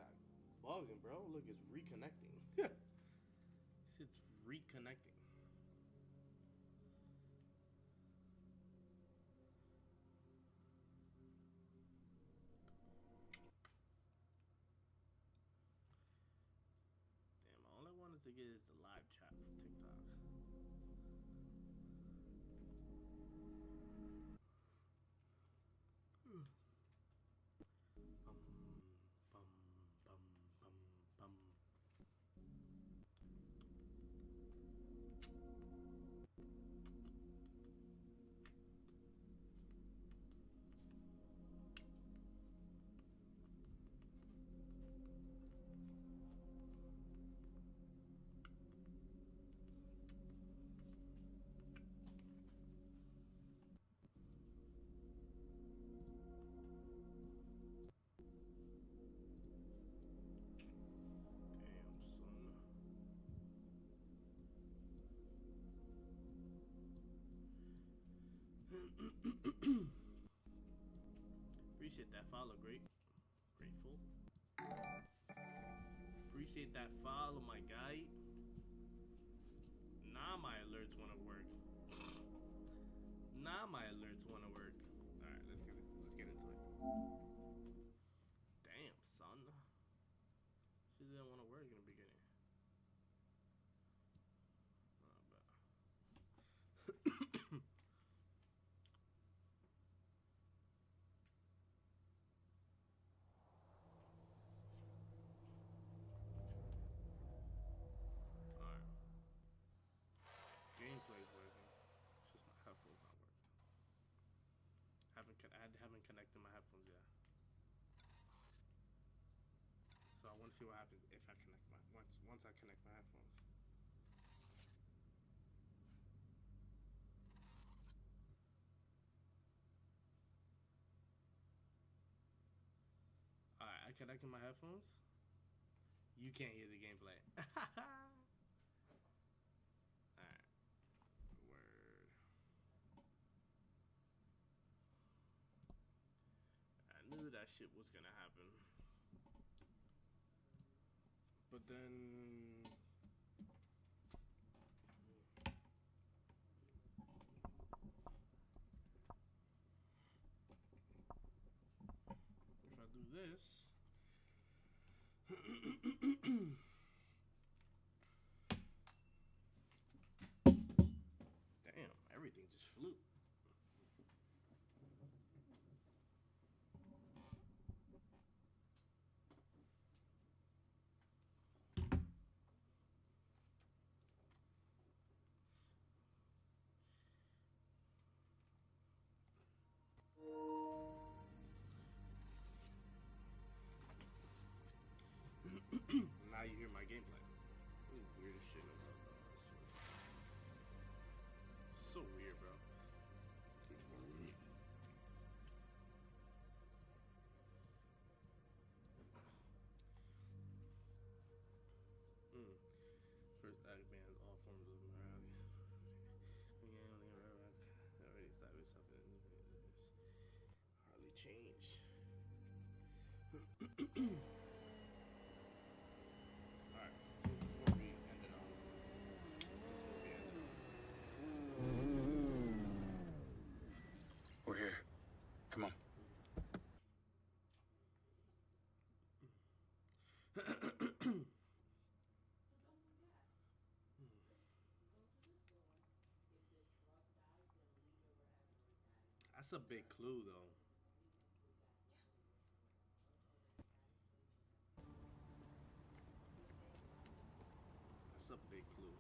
TikTok bugging, bro. Look, it's reconnecting. It's reconnecting. Damn, all I wanted to get is the live chat from TikTok. Bum, bum, bum, bum. Damn, son. Appreciate that follow, grateful. Appreciate that follow, my guy. Now my alerts want to work. Now my alerts want to work. All right, let's get into it. Damn, son. She didn't want to work in the beginning. Alright. Gameplay's working. It's just my headphones not working. I haven't connected my headphones yet. So I want to see what happens if I connect once I connect my headphones. Alright, I connected my headphones. You can't hear the gameplay. Alright. Word. I knew that shit was gonna happen. But then if I do this damn, everything just flew. Now you hear my gameplay. Weirdest shit about so weird, bro. First act bans all forms of morality. Already established something. Hardly changed. Alright, so this is where we ended on. We're here. Come on. That's a big clue, though. That's a big clue.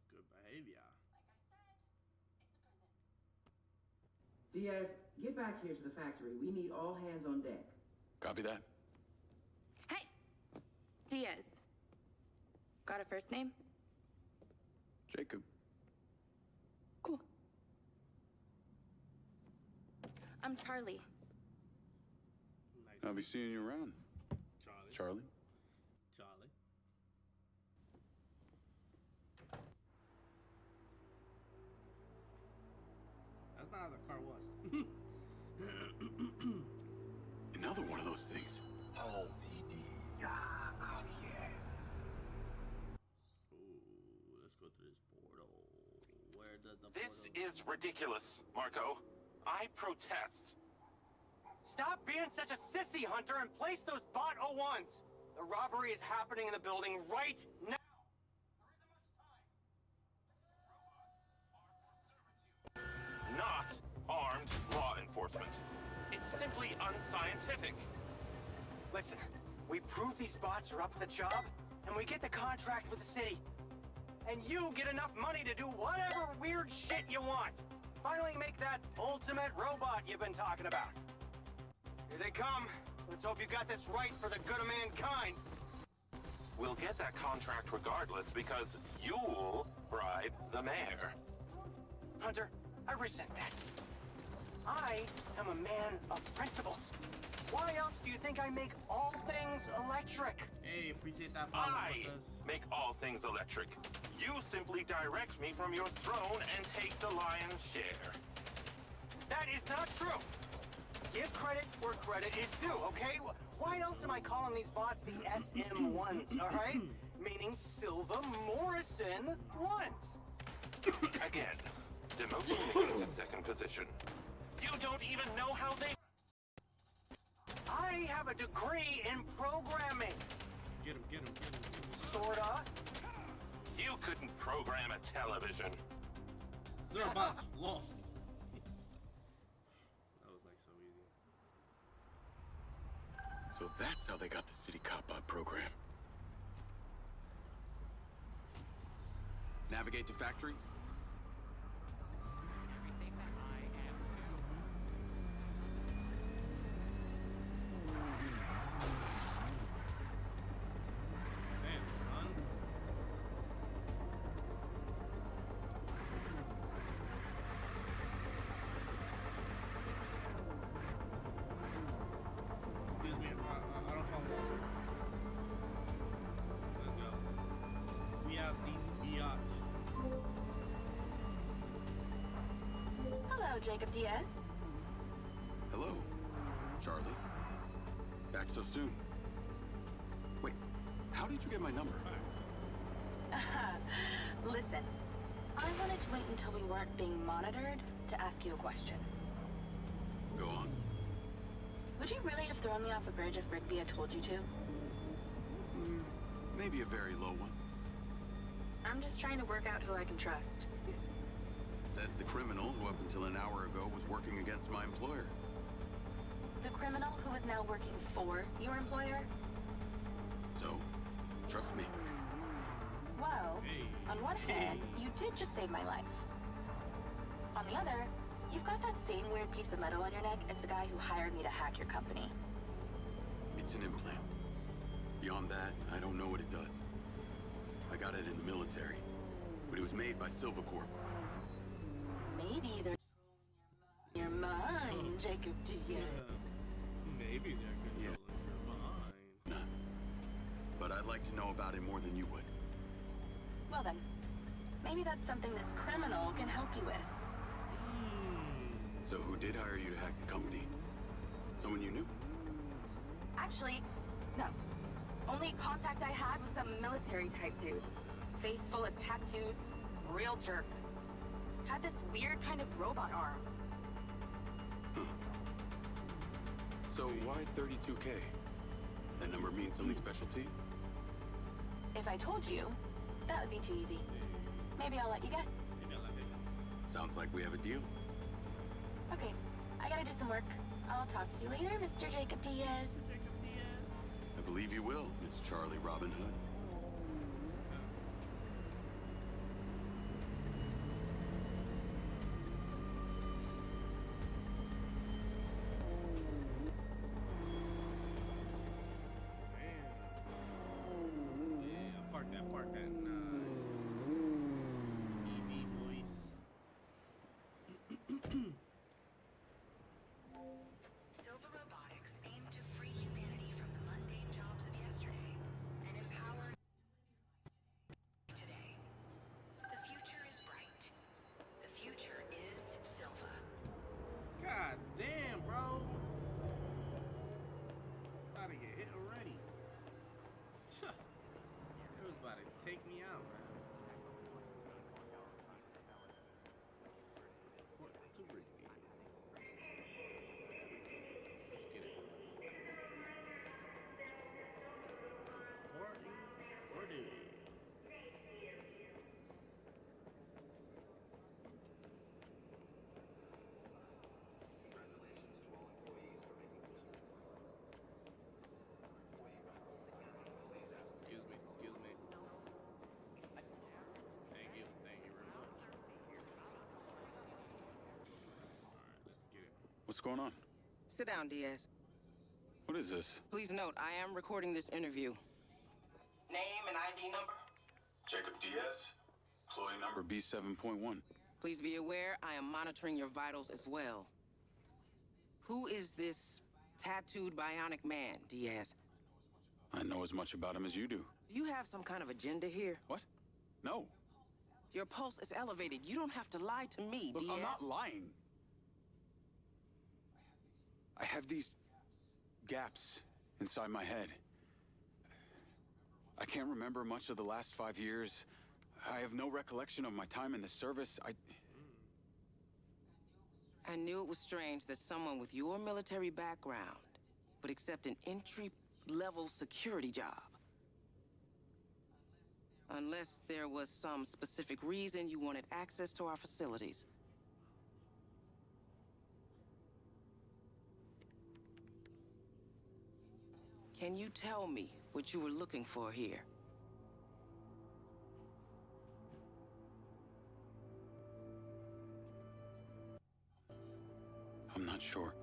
Good behavior. Like I said, it's a prison. Diaz, get back here to the factory. We need all hands on deck. Copy that. Hey! Diaz. Got a first name? Jacob. Cool. I'm Charlie. Nice. I'll be seeing you around, Charlie. Charlie. Charlie. That's not how the car was. Another one of those things. Ooh, let's go to this portal. Where does the This portal... is ridiculous, Marco. I protest. Stop being such a sissy, Hunter, and place those bot O1s. The robbery is happening in the building right now. Not armed law enforcement. It's simply unscientific. Listen, we prove these bots are up to the job, and we get the contract with the city. And you get enough money to do whatever weird shit you want. Finally make that ultimate robot you've been talking about. Here they come. Let's hope you got this right for the good of mankind. We'll get that contract regardless because you'll bribe the mayor. Hunter, I resent that. I am a man of principles. Why else do you think I make all things electric? Hey, appreciate that follow, I Marcus. make all things electric. You simply direct me from your throne and take the lion's share. That is not true. Give credit where credit is due, okay? Why else am I calling these bots the SM1s, all right? Meaning Silva Morrison ones. Again, demoting me to second position. You don't even know how they... I have a degree in programming. Get him, get him, get him, get him. Sorta. You couldn't program a television. Zerbots lost. That was like so easy. So that's how they got the city cop-out program. Navigate to factory. Damn, son. Excuse me, I don't follow also. Let's go. We have these biatch. Hello, Jacob Diaz. Hello, Charlie. Back so soon. Wait, how did you get my number? Listen, I wanted to wait until we weren't being monitored to ask you a question. Go on. Would you really have thrown me off a bridge if Rigby had told you to? Maybe a very low one. I'm just trying to work out who I can trust. Says the criminal who up until an hour ago was working against my employer. The criminal who is now working for your employer? So, trust me. Well, Hey. on one hand, you did just save my life. On the other, you've got that same weird piece of metal on your neck as the guy who hired me to hack your company. It's an implant. Beyond that, I don't know what it does. I got it in the military, but it was made by Silvercorp. Maybe they're your mind, Jacob Diaz. Maybe they're controlling your mind. Nah. But I'd like to know about it more than you would. Well then, maybe that's something this criminal can help you with. So who did hire you to hack the company? Someone you knew? Actually, no. Only contact I had was some military-type dude. Face full of tattoos, real jerk. Had this weird kind of robot arm. So why 32K? That number means something special to you? If I told you, that would be too easy. Maybe I'll let you guess. Maybe I'll let it go. Sounds like we have a deal. Okay, I gotta do some work. I'll talk to you later, Mr. Jacob Diaz. I believe you will, Miss Charlie Robin Hood. take me out, man. What? It's a rigged game. Let's get it. Reporting for duty. Excuse me. Thank you very much. Alright, let's get it. What's going on? Sit down, Diaz. What is this? Please note, I am recording this interview. Name and ID number? Jacob Diaz, employee number B7.1. Please be aware, I am monitoring your vitals as well. Who is this tattooed bionic man, Diaz? I know as much about him as you do. Do you have some kind of agenda here? What? No. Your pulse is elevated. You don't have to lie to me, Look, Diaz. I'm not lying. I have these gaps inside my head. I can't remember much of the last 5 years. I have no recollection of my time in the service. I knew it was strange that someone with your military background would accept an entry-level security job. Unless there was some specific reason you wanted access to our facilities. Can you tell me what you were looking for here? I'm not sure.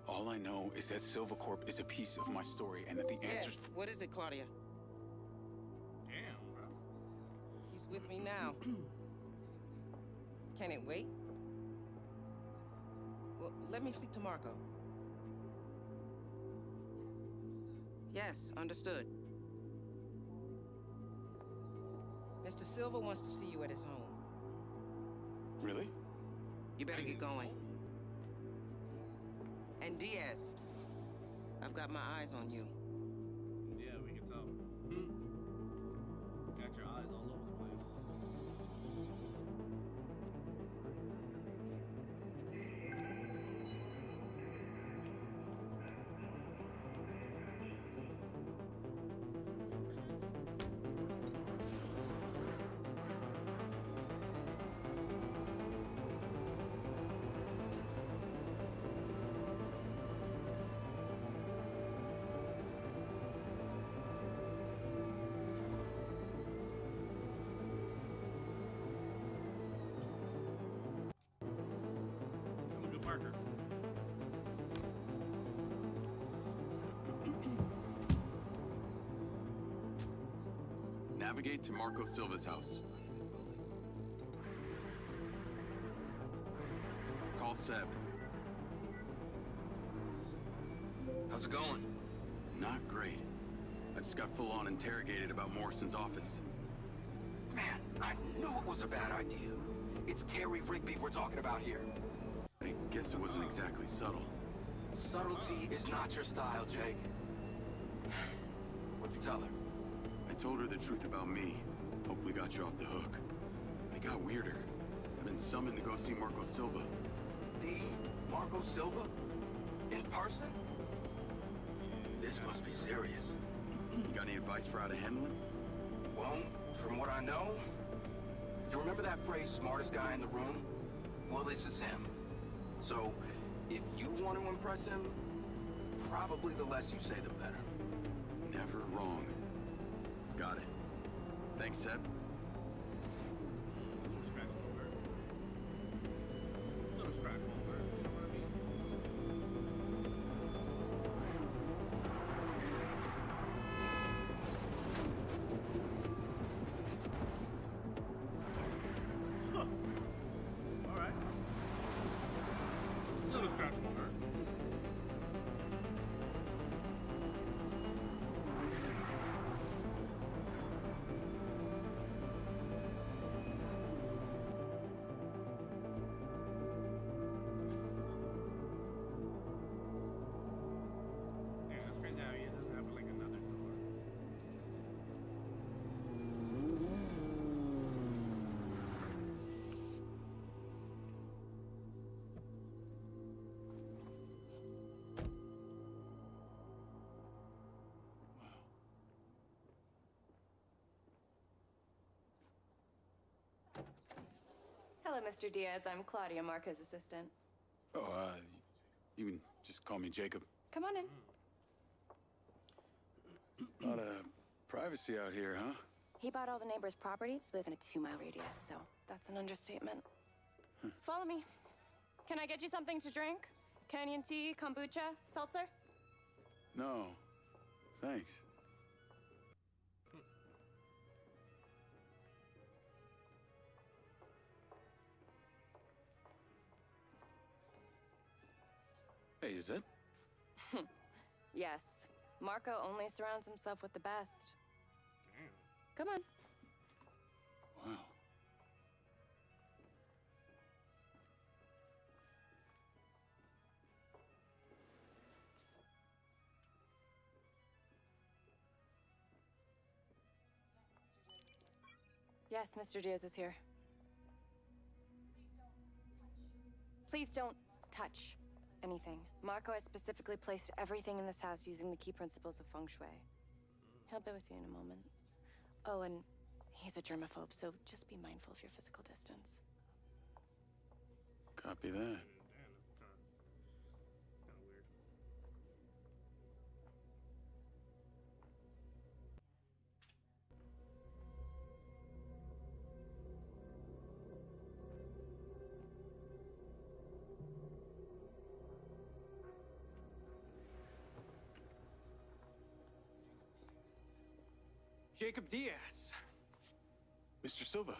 All I know is that Silvercorp is a piece of my story and that the answers... Yes. What is it, Claudia? Damn, bro. He's with me now. Can it wait? Well, let me speak to Marco. Yes, understood. Mr. Silva wants to see you at his home. Really? You better get going. And Diaz, I've got my eyes on you. Yeah, we can tell. Got your eyes all over the place. I'm a good marker. Navigate to Marco Silva's house. Call Seb. How's it going? Not great. I just got full-on interrogated about Morrison's office. Man, I knew it was a bad idea. It's Carrie Rigby we're talking about here. I guess it wasn't exactly subtle. Subtlety is not your style, Jake. What'd you tell her? I told her the truth about me. Hopefully got you off the hook. But it got weirder. I've been summoned to go see Marco Silva. The Marco Silva? In person? This must be serious. You got any advice for how to handle him? Well, from what I know, you remember that phrase, smartest guy in the room? Well, this is him. So, if you want to impress him, probably the less you say, the better. Never wrong. Got it. Thanks, Seb. Little scratch won't hurt. Little scratch won't hurt. You know what I mean? Huh. All right. Little scratch won't hurt. Hello, Mr. Diaz. I'm Claudia, Marco's assistant. Oh, you can just call me Jacob. Come on in. A lot of privacy out here, huh? He bought all the neighbors' properties within a 2-mile radius, so that's an understatement. Follow me. Can I get you something to drink? Canyon tea, kombucha, seltzer? No, thanks. Hey, is that? Yes. Marco only surrounds himself with the best. Come on. Wow. Yes, Mr. Diaz is here. Please don't touch anything. Marco has specifically placed everything in this house using the key principles of feng shui. He'll be with you in a moment. Oh, and he's a germaphobe, so just be mindful of your physical distance. Copy that. Damn, that's kind of weird. Jacob Diaz. Mr. Silva.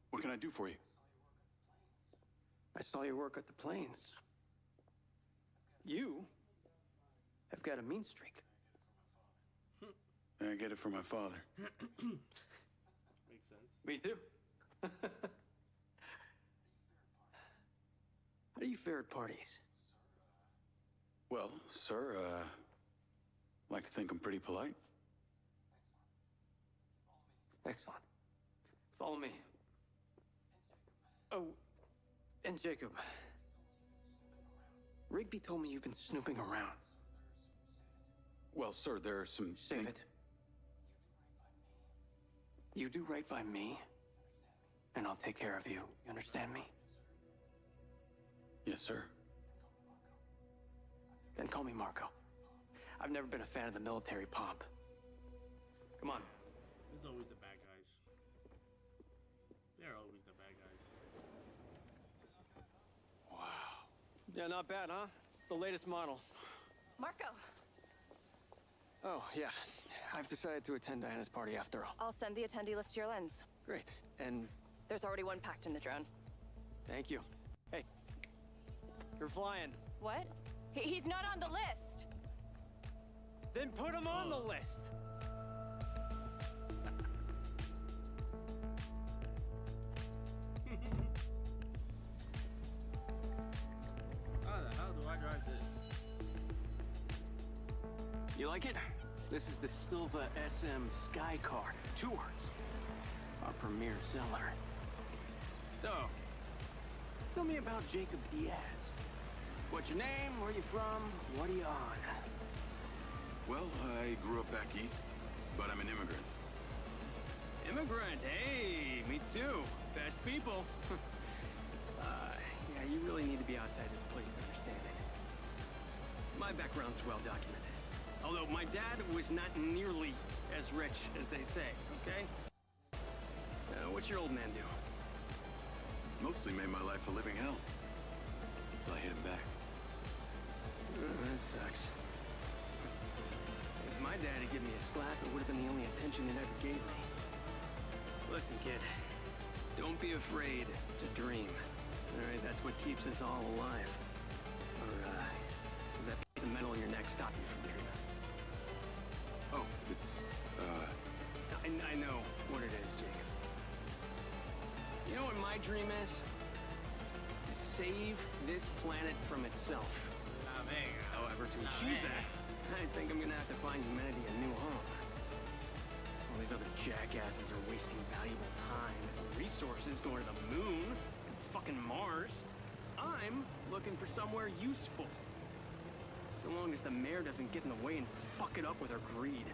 What can I do for you? I saw your work at the plains. You have got a mean streak. I get it from my father. Makes sense. Me too. How do you fare at parties? Well, sir, like to think I'm pretty polite. Excellent. Follow me. Oh, and Jacob. Rigby told me you've been snooping around. Well, sir, there are some... Save it. You do right by me, and I'll take care of you. You understand me? Yes, sir. Then call me Marco. I've never been a fan of the military pomp. Come on. There's always the bad guys. They're always the bad guys. Wow. Yeah, not bad, huh? It's the latest model. Marco! Oh, yeah. I've decided to attend Diana's party after all. I'll send the attendee list to your lens. Great. And There's already one packed in the drone. thank you. Hey, you're flying. What? He's not on the list! Then put him on the list. How the hell do I drive this? You like it? This is the Silva SM Sky Car. 2 words. Our premier seller. So, tell me about Jacob Diaz. What's your name? Where you from? What are you on? Well, I grew up back east, but I'm an immigrant. Immigrant, hey, me too. Best people. Yeah, you really need to be outside this place to understand it. My background's well documented. Although my dad was not nearly as rich as they say, okay? What's your old man do? Mostly made my life a living hell. Until I hit him back. That sucks. If my dad had given me a slap, it would have been the only attention it ever gave me. Listen, kid. Don't be afraid to dream. All right, that's what keeps us all alive. Or, does that piece of metal in your neck stop you from dreaming? Oh, it's, I know what it is, Jacob. You know what my dream is? To save this planet from itself. However, to achieve that, I think I'm gonna have to find humanity a new home. All these other jackasses are wasting valuable time and resources going to the moon and fucking Mars. I'm looking for somewhere useful. So long as the mayor doesn't get in the way and fuck it up with her greed.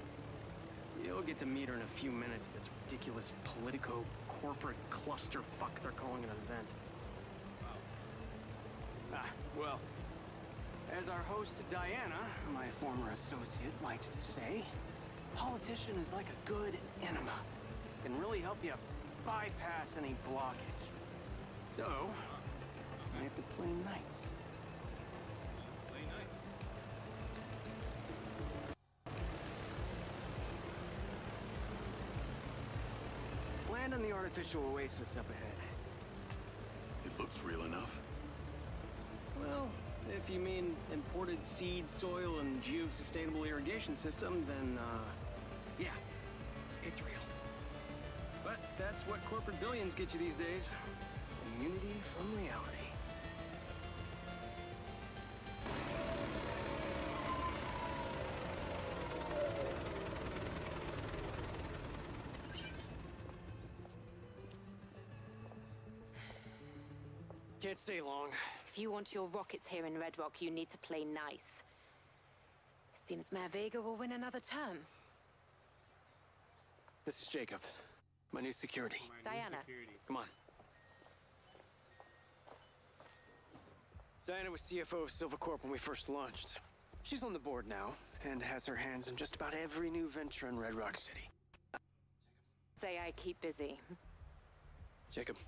You'll get to meet her in a few minutes, this ridiculous politico corporate clusterfuck they're calling an event. Well, as our host Diana, my former associate, likes to say, politician is like a good enema. Can really help you bypass any blockage. So, I have to play nice. Play nice. Land on the artificial oasis up ahead. It looks real enough. Well, if you mean imported seed, soil, and geosustainable irrigation system, then, yeah, it's real. But that's what corporate billions get you these days. Immunity from reality. Can't stay long. If you want your rockets here in Red Rock, you need to play nice. Seems Mayor Vega will win another term. This is Jacob, my new security. Diana. Come on. Diana was CFO of Silva Corp when we first launched. She's on the board now, and has her hands in just about every new venture in Red Rock City. Say I keep busy. Jacob.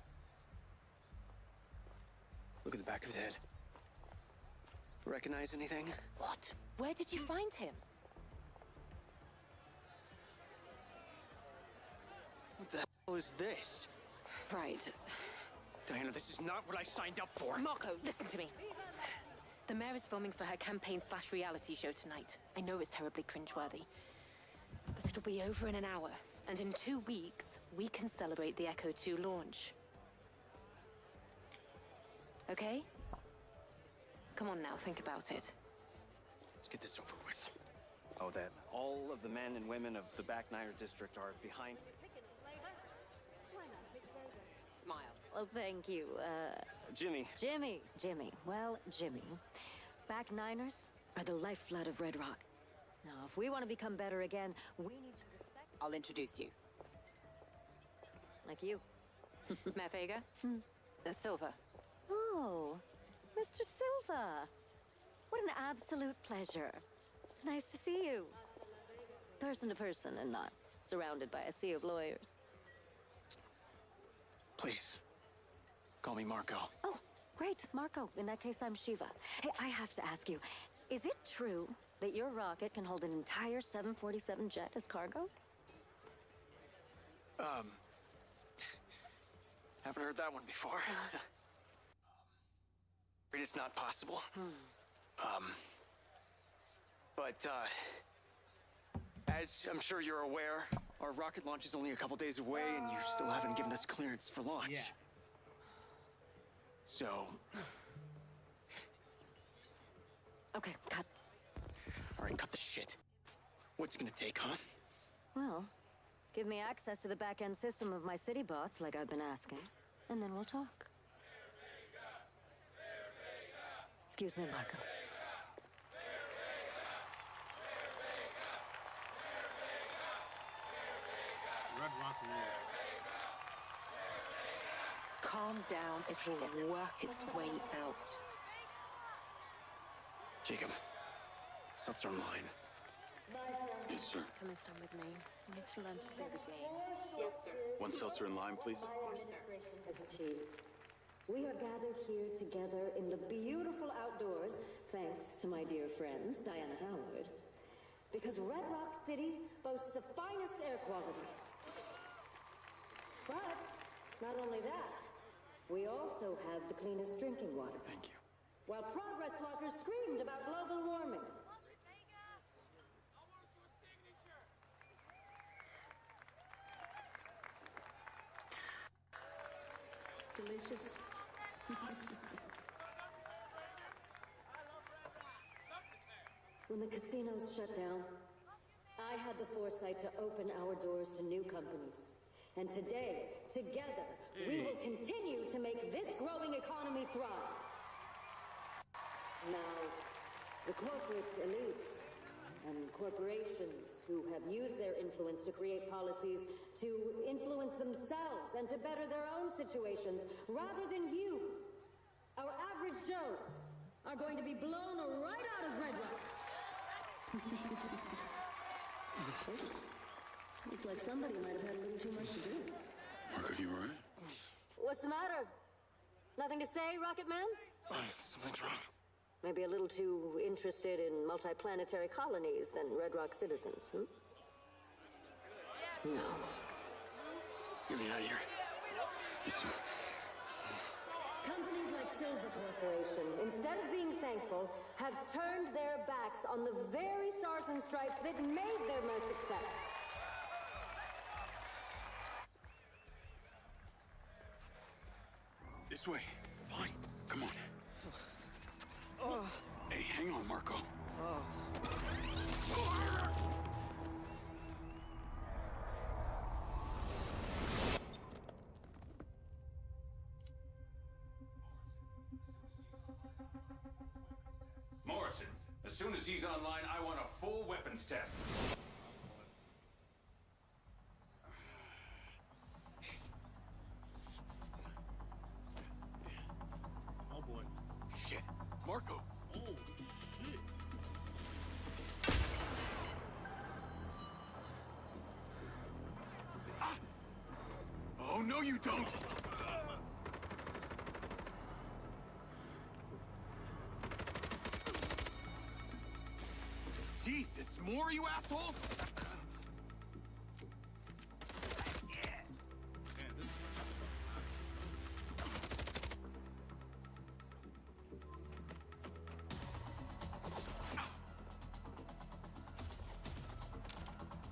Look at the back of his head. Recognize anything? What? Where did you find him? What the hell is this? Right. Diana, this is not what I signed up for. Marco, listen to me. The mayor is filming for her campaign/reality show tonight. I know it's terribly cringeworthy. But it'll be over in an hour. And in 2 weeks, we can celebrate the Echo 2 launch. Okay? Come on now, think about it. Let's get this over with. Oh, that all of the men and women of the Back Niner district are behind. Smile. Well, thank you, Jimmy. Jimmy. Well, Jimmy, Back Niners are the lifeblood of Red Rock. Now, if we want to become better again, we need to respect... I'll introduce you. Like you. Mayor Vega? Silva. Oh, Mr. Silva. What an absolute pleasure. It's nice to see you. Person to person and not surrounded by a sea of lawyers. Please, call me Marco. Oh, great, Marco. In that case, I'm Shiva. Hey, I have to ask you, is it true that your rocket can hold an entire 747 jet as cargo? Haven't heard that one before. It's not possible. But, as I'm sure you're aware, our rocket launch is only a couple days away, and you still haven't given us clearance for launch. Yeah. So... Okay, cut. All right, cut the shit. What's it gonna take, huh? Well, give me access to the back-end system of my city bots, like I've been asking, and then we'll talk. Excuse me, Marco. Red Rock music. Calm down. It will work its way out. Jacob, seltzer online. Yes, sir. Come and stand with me. You need to learn to play the game. Yes, sir. One seltzer in lime, please. Has achieved. We are gathered here together in the beautiful outdoors, thanks to my dear friend, Diana Howard. Because Red Rock City boasts the finest air quality. But, not only that, we also have the cleanest drinking water. Thank you. While progress blockers screamed about global warming. Delicious. When the casinos shut down, I had the foresight to open our doors to new companies. And today, together, we will continue to make this growing economy thrive. Now, the corporate elites, and corporations who have used their influence to create policies to influence themselves and to better their own situations, rather than you, our average Joes, are going to be blown right out of Red Rock. Looks like somebody might have had a little too much to drink. Marco, you all right? What's the matter? Nothing to say, Rocket Man? Something's wrong. Maybe a little too interested in multi-planetary colonies than Red Rock citizens, hmm? No. Get me out of here. Companies like Silver Corporation, instead of being thankful, have turned their backs on the very stars and stripes that made them a success. This way. Fine. Come on. Hey, hang on, Marco. Morrison, as soon as he's online, I want a full weapons test. Oh boy. Shit. Marco. Oh shit. Ah! Oh, no, you don't. Jeez, it's more, you assholes!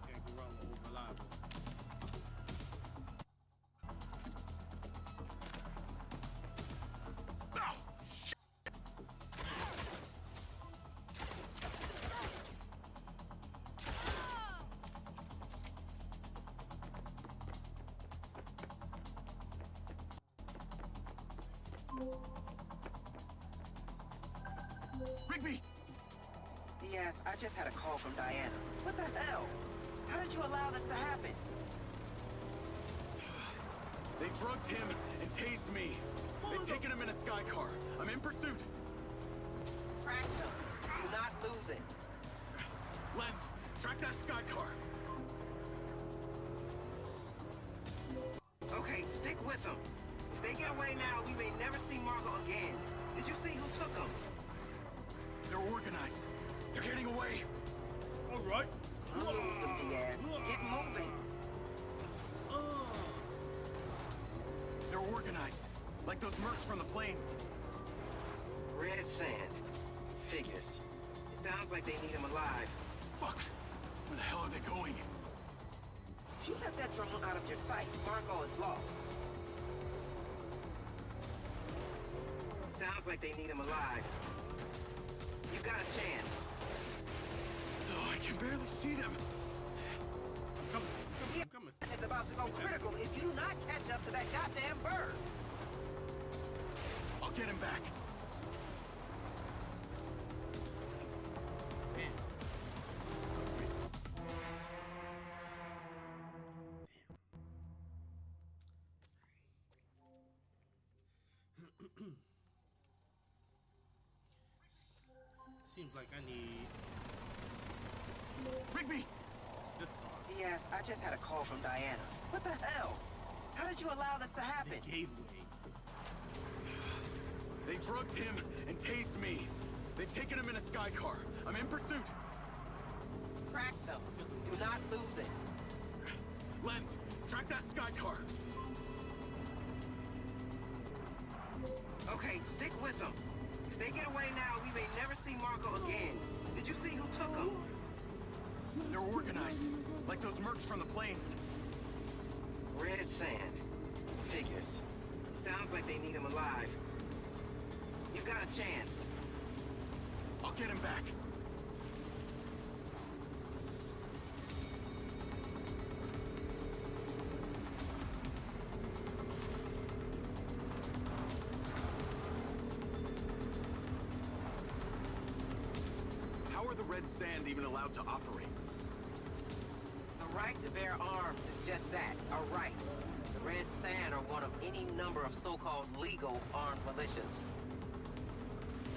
Can't go wrong with reliable. Rigby! Yes, I just had a call from Diana. What the hell? How did you allow this to happen? They drugged him and tased me. They've taken him in a sky car. I'm in pursuit. Track them. Do not lose it. Lens, track that sky car. Okay, stick with them. If they get away now, we may never see Marco again. Did you see who took them? They're organized. They're getting away. All right. Lose them, Diaz. Get moving. They're organized. Like those mercs from the plains. Red sand. Figures. It sounds like they need him alive. Fuck! Where the hell are they going? If you let that drone out of your sight, Marco is lost. It sounds like they need him alive. You got a chance. Oh, I can barely see them. I'm coming. It's about to go critical if you do not catch up to that goddamn bird. I'll get him back. Man. Seems like I need Rigby! this Yes, I just had a call from Diana. What the hell? How did you allow this to happen? They gave way. They drugged him and tased me. They've taken him in a sky car. I'm in pursuit. Track them. Do not lose it. Lens, track that sky car. Okay, stick with them. If they get away now, we may never see Marco again. Did you see who took him? They're organized. Like those mercs from the plains. Red sand. Figures. Sounds like they need him alive. You got a chance. I'll get him back. How are the red the Sand even allowed to operate? The right to bear arms is just that, a right. The Red Sand are one of any number of so-called legal armed militias.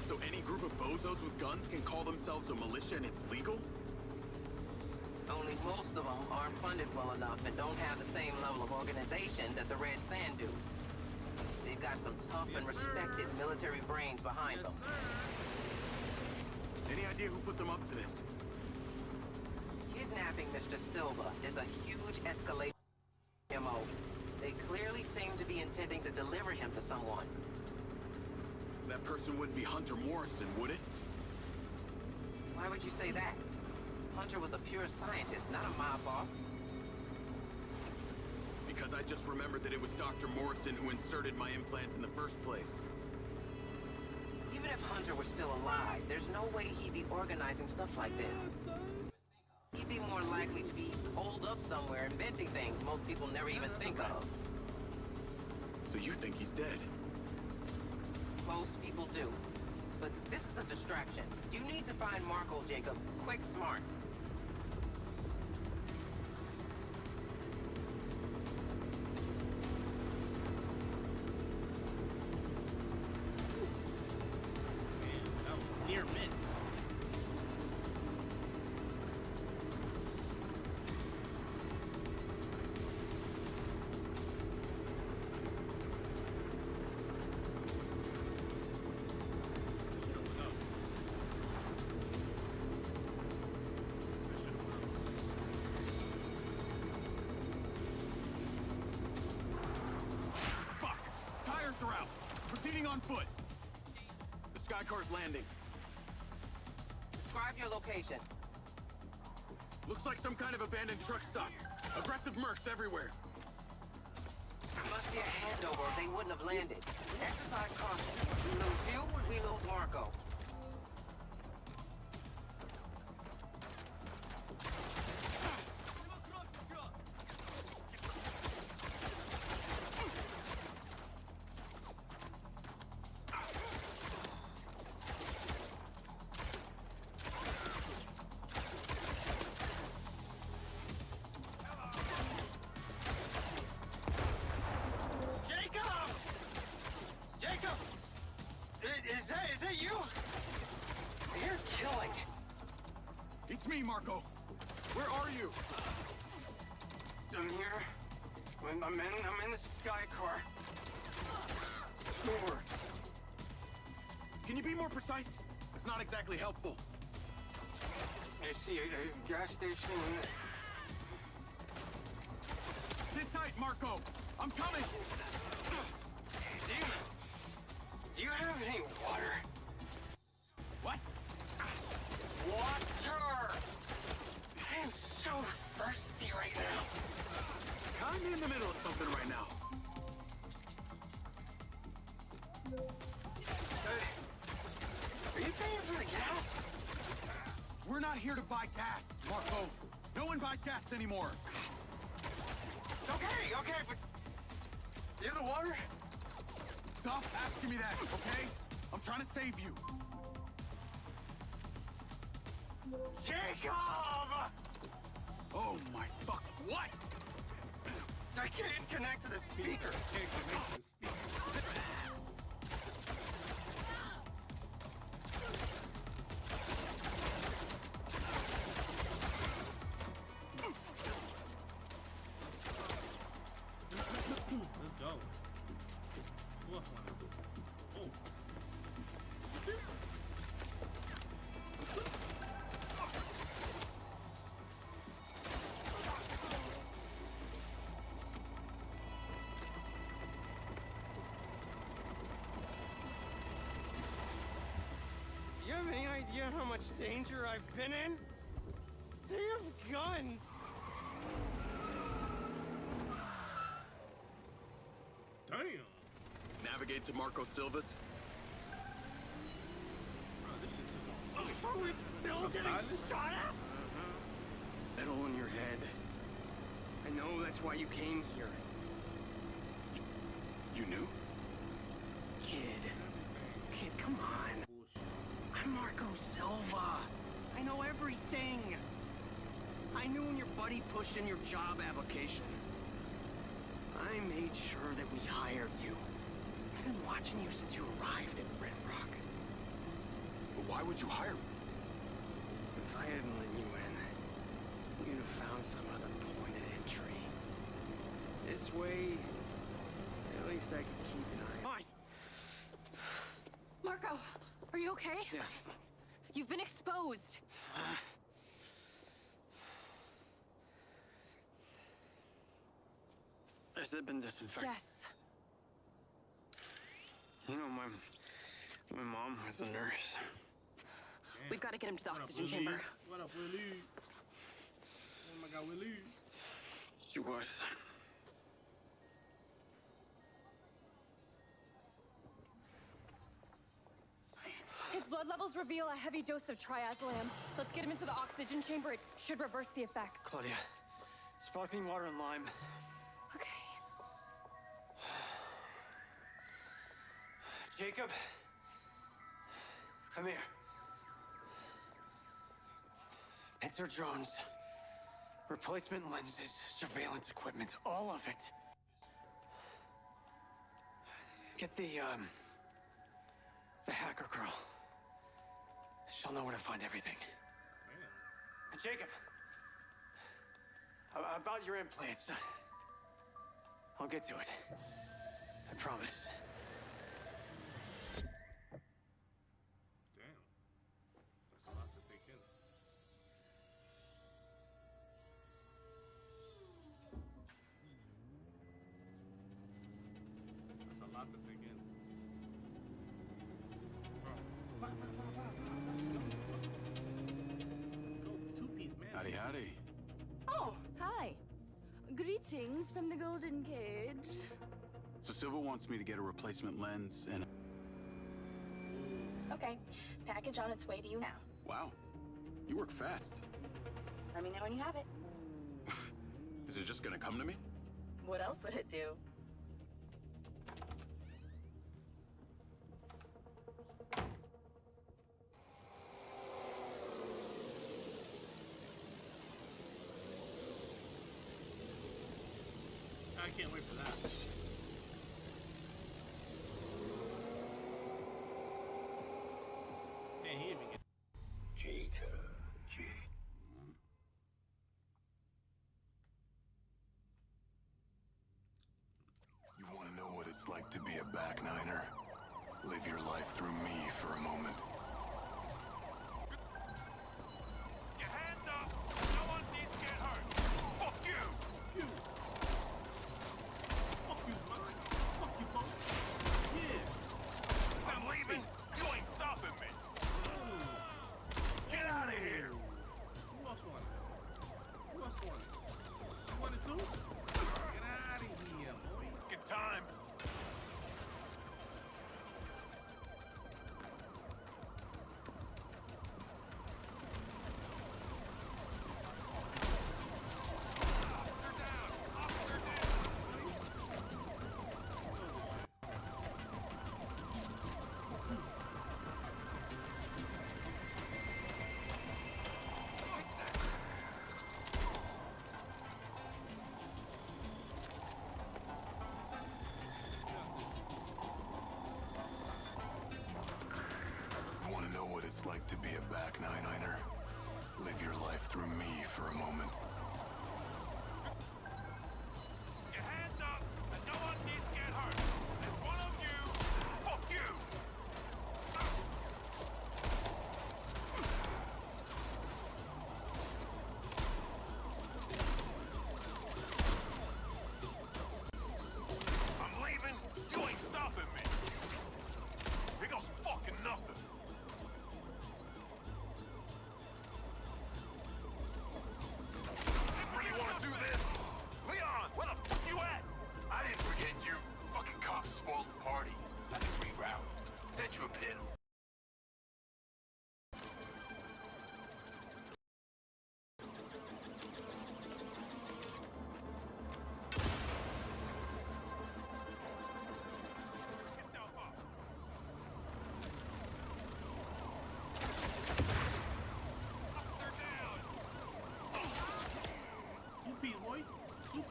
So any group of bozos with guns can call themselves a militia and it's legal? Only most of them aren't funded well enough and don't have the same level of organization that the Red Sand do. They've got some tough and respected military brains behind them. Any idea who put them up to this? Kidnapping Mr. Silva is a huge escalation MO. They clearly seem to be intending to deliver him to someone. That person wouldn't be Hunter Morrison, would it? Why would you say that? Hunter was a pure scientist, not a mob boss. Because I just remembered that it was Dr. Morrison who inserted my implant in the first place. Even if Hunter were still alive, there's no way he'd be organizing stuff like this. He'd be more likely to be holed up somewhere inventing things most people never even think of. So you think he's dead? Most people do. But this is a distraction. You need to find Marco, Jacob. Quick, smart. Near miss. Fuck! Tires are out! Proceeding on foot! The Skycar's landing. Describe your location. Looks like some kind of abandoned truck stop. Aggressive mercs everywhere. Must be a handover or they wouldn't have landed. Exercise caution. We lose you, we lose Marco. Is that you? You're killing. It's me, Marco. Where are you? I'm here. I'm in the sky car. Swords. Can you be more precise? It's not exactly helpful. I see a gas station. Sit tight, Marco. I'm coming. Do you have any water? What? Water! I am so thirsty right now. Kinda in the middle of something right now. Are you paying for the gas? We're not here to buy gas, Marco. No one buys gas anymore. Okay, but... You have the water? Stop asking me that, okay? I'm trying to save you. Jacob! Oh my fuck, what? I can't connect to the speaker. Let's go. Whoa. Oh. Do you have any idea how much danger I've been in? They have guns! Damn. Navigate to Marco Silva's. Bro, this shit's Are we still getting shot at? Metal in your head. I know that's why you came here. You knew? Kid, come on. I'm Marco Silva. I know everything. knew when your buddy pushed in your job application. I made sure that we hired you. I've been watching you since you arrived at Red Rock. But why would you hire me? If I hadn't let you in, you'd have found some other point of entry. This way, at least I could keep an eye on. Marco, are you okay? Yeah. You've been exposed. Has it been disinfected? Yes. You know, my mom was a nurse. We've got to get him to the oxygen chamber. What up, Willie? Oh my God, Willie. She was. His blood levels reveal a heavy dose of triazolam. Let's get him into the oxygen chamber. It should reverse the effects. Claudia, sparkling water and lime. Okay. Jacob, come here. Pincer drones, replacement lenses, surveillance equipment, all of it. Get the hacker girl. She'll know where to find everything. And Jacob, about your implants, I'll get to it. I promise. Damn. That's a lot to take in. That's a lot to take in. Bro. Let's go. Two-piece man. Howdy, howdy. Oh, hi. Greetings from the Golden Cage. So Silva wants me to get a replacement lens and... Okay, package on its way to you now. Wow, you work fast. Let me know when you have it. Is it just gonna come to me? What else would it do? I can't wait for that. Man, he even get. You want to know what it's like to be a back niner? Live your life through me for a moment. Your hands up! No one needs to get hurt! Fuck you! You. Fuck you, man. Fuck you, both. Yeah. I'm leaving! You ain't stopping me! Get out of here! Who else wanted it? Who else wanted it? You wanted to? Get out of here, boy. Get time! You want to know what it's like to be a back niner? Live your life through me for a moment. Your hands up! And no one needs to get hurt! There's one of you! Fuck you! I'm leaving! You ain't stopping me! Here goes fucking nothing!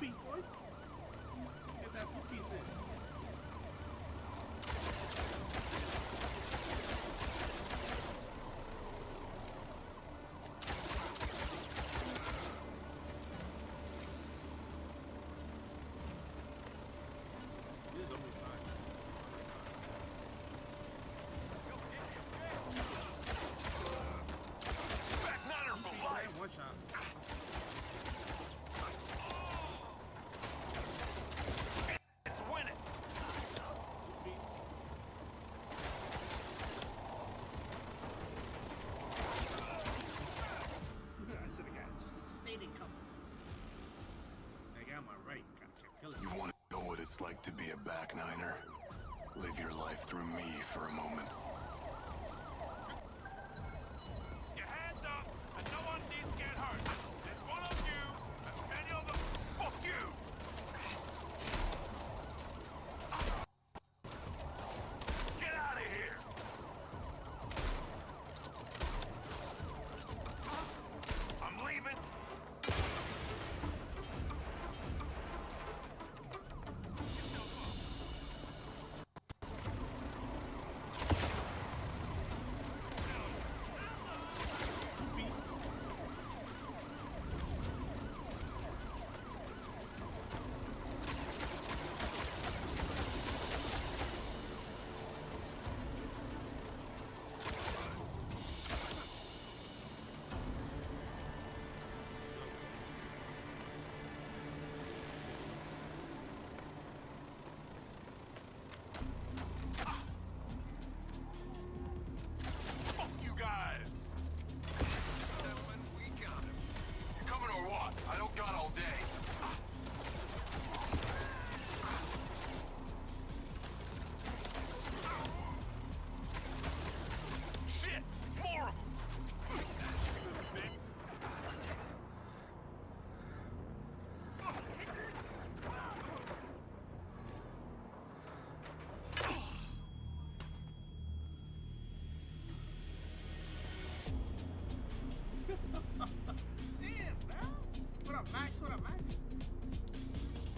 two-piece, boy. Get that two-piece in. This is almost fine. Back niner for life. One shot. It's winning. I should have got stayed in cover. I got my right. Gotta kill it. You want to know what it's like to be a back niner? Live your life through me for a moment. Your hands up, and no one needs to get hurt. There's one of you, and many of them. Fuck you! Get out of here! I'm leaving. Fuck you guys! We got him. You coming or what? I don't got all day. Shit! More of them! Damn, man. What up, Max? What up, Max?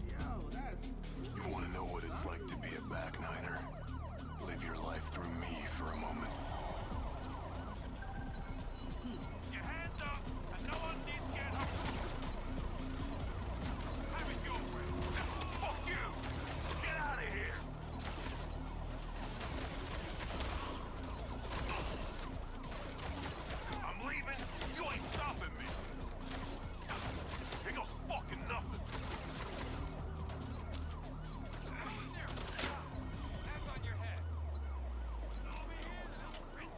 Yo, that's... You want to know what it's like to be a back niner? Live your life through me for a moment. Your hands up, and no one needs to get hurt. Have it your way. Fuck you! Get out of here! I'm leaving. You ain't stopping me. Here goes fucking nothing. Hands on your head. You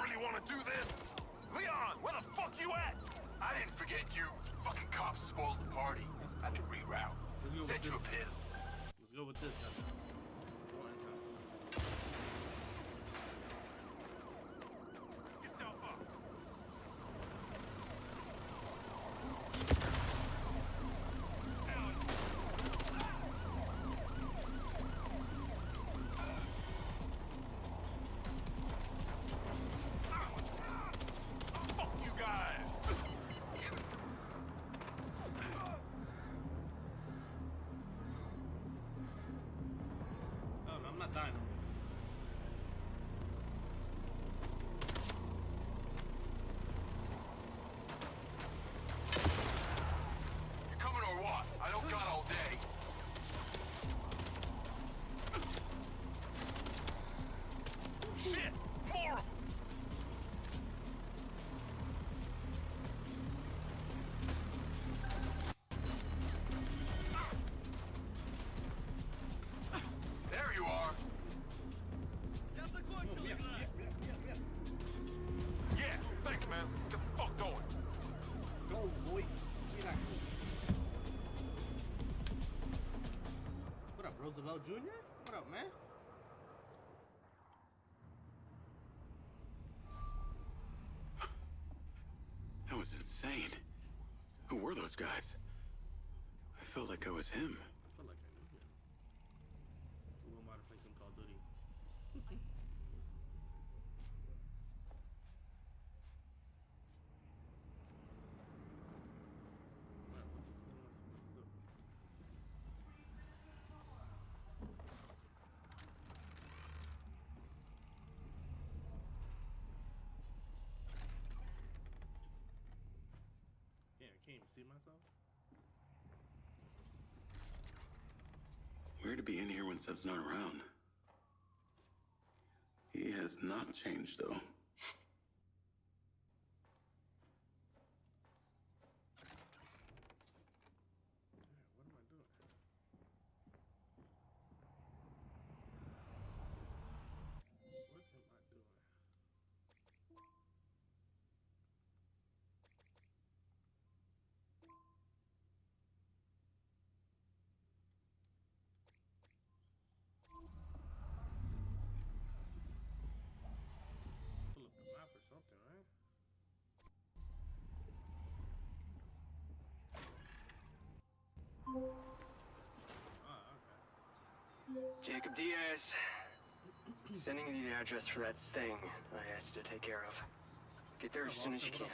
really want to do this? Leon, where the fuck you at? I didn't forget you. Fucking cops spoiled the party. Had to reroute. Let's go Set with you a this. pin. Let's go with this, guys. Yourself up. Fuck you guys! Oh, no, I'm not dying. You coming or what? I don't got all day. Shit! More of them! There you are. Yeah, thanks, man. Let's get the fuck going. Go, boy. Get out. What up, Roosevelt Jr.? What up, man? That was insane. Who were those guys? I felt like I was him. I feel like I knew him. Who am I to play some Call of Duty? can't even see myself. Weird to be in here when Seb's not around. He has not changed, though. What am I doing? What am I doing? Pull up the map or something, right? Ah, okay. Jacob Diaz. Sending you the address for that thing I asked you to take care of. Get there as soon as you can.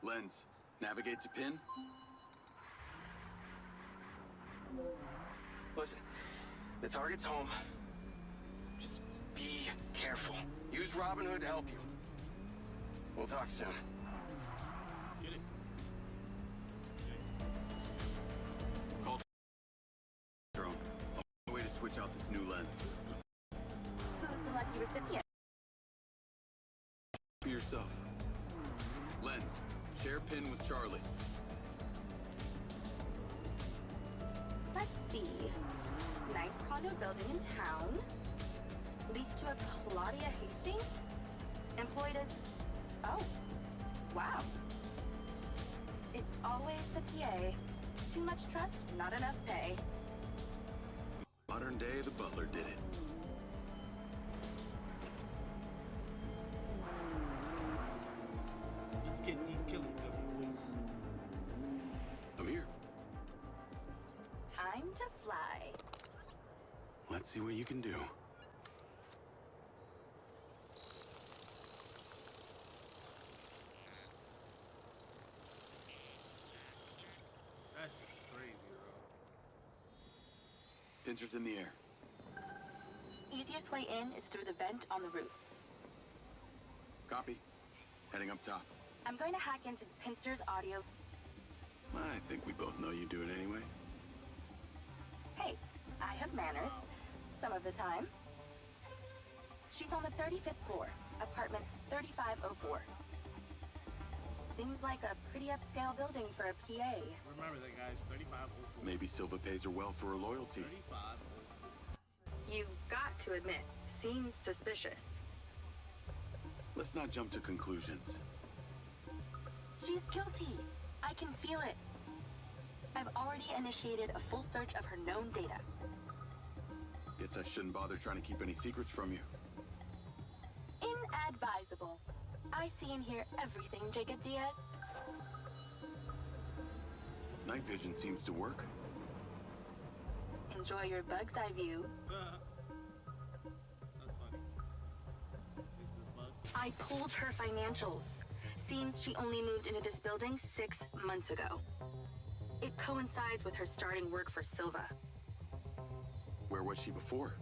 Lens, navigate to pin. Listen, the target's home. Just be careful. Use Robin Hood to help you. We'll talk soon. Get it. Call drone. On my way to switch out this new lens. Who's the lucky recipient? Be yourself. Lens, share pin with Charlie. Let's see. Nice condo building in town. Leased to a Claudia Hastings? Employed as... Oh. Wow. It's always the PA. Too much trust, not enough pay. Modern day, the butler did it. Let's get these killers done, boys. I'm here. Time to fly. Let's see what you can do. That's just crazy, bro. Pincers in the air. Easiest way in is through the vent on the roof. Copy. Heading up top. I'm going to hack into Pincer's audio. I think we both know you do it anyway. Hey, I have manners. Some of the time. She's on the 35th floor, apartment 3504. Seems like a pretty upscale building for a PA. Remember that, guys. 3504. Maybe Silva pays her well for her loyalty. 3504. You've got to admit, seems suspicious. Let's not jump to conclusions. She's guilty. I can feel it. I've already initiated a full search of her known data. Guess I shouldn't bother trying to keep any secrets from you. Inadvisable. I see and hear everything, Jacob Diaz. Night vision seems to work. Enjoy your bug's eye view. That's funny. Is this bug? I pulled her financials. Seems she only moved into this building 6 months ago. It coincides with her starting work for Silva. Where was she before?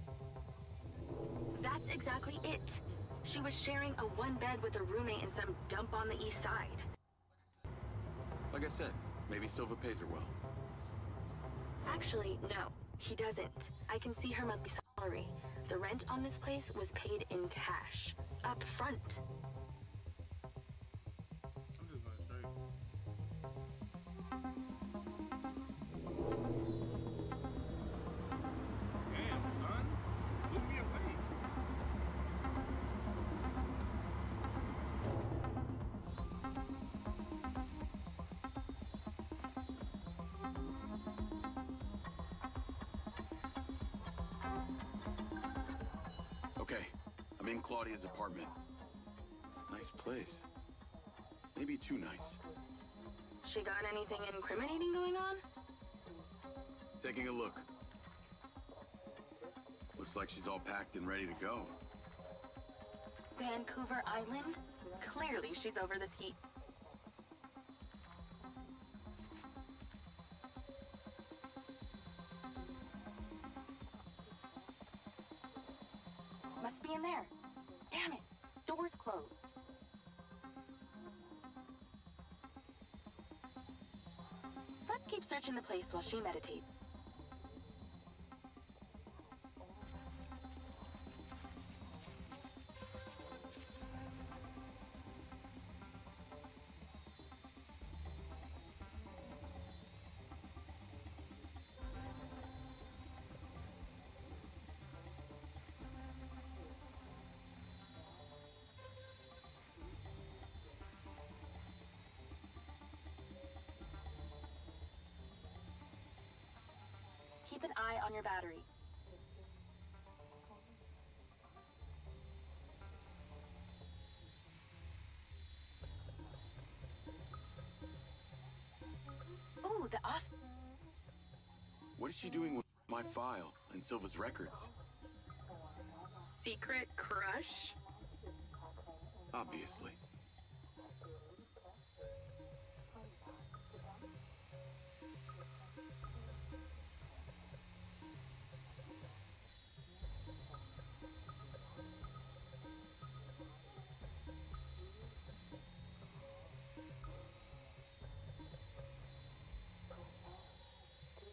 That's exactly it. She was sharing a one bed with a roommate in some dump on the east side. Like I said, maybe Silva pays her well. Actually, no, he doesn't. I can see her monthly salary. The rent on this place was paid in cash, up front. I'm just going straight. Damn, son. Blew me away. Okay, I'm in Claudia's apartment. Nice place. Maybe too nice. She got anything incriminating going on? Taking a look. Looks like she's all packed and ready to go. Vancouver Island? Clearly she's over this heat. Must be in there. Damn it. Door's closed. keep searching the place while she meditates. Keep an eye on your battery. Ooh, the off... What is she doing with my file and Silva's records? Secret crush? Obviously.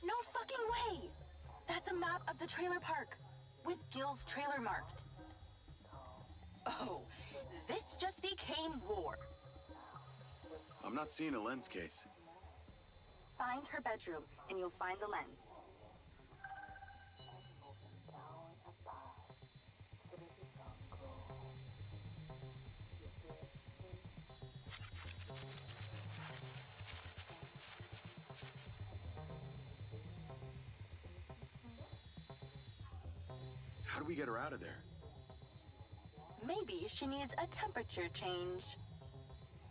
No fucking way! That's a map of the trailer park, with Gil's trailer marked. Oh, this just became war. I'm not seeing a lens case. Find her bedroom, and you'll find the lens. How do we get her out of there? Maybe she needs a temperature change.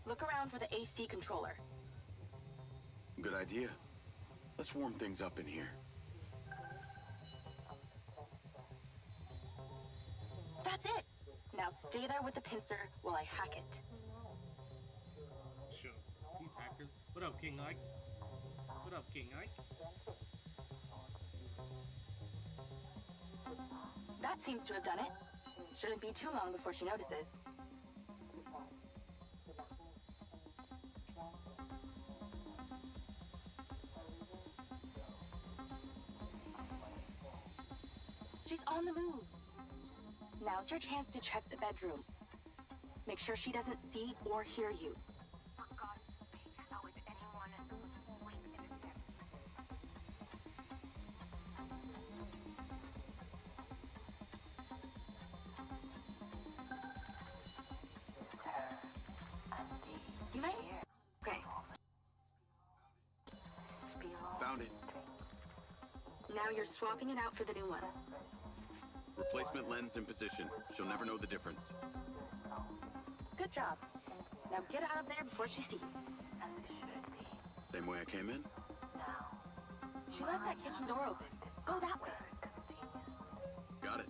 Look around for the AC controller. Good idea. Let's warm things up in here. That's it! Now stay there with the pincer while I hack it. Sure. These hackers. What up, King Ike? What up, King Ike? That seems to have done it. Shouldn't be too long before she notices. She's on the move. Now's your chance to check the bedroom. Make sure she doesn't see or hear you. You might... Okay. Found it. Now you're swapping it out for the new one. Replacement lens in position. She'll never know the difference. Good job. Now get out of there before she sees. Same way I came in? She left that kitchen door open. Go that way. Got it.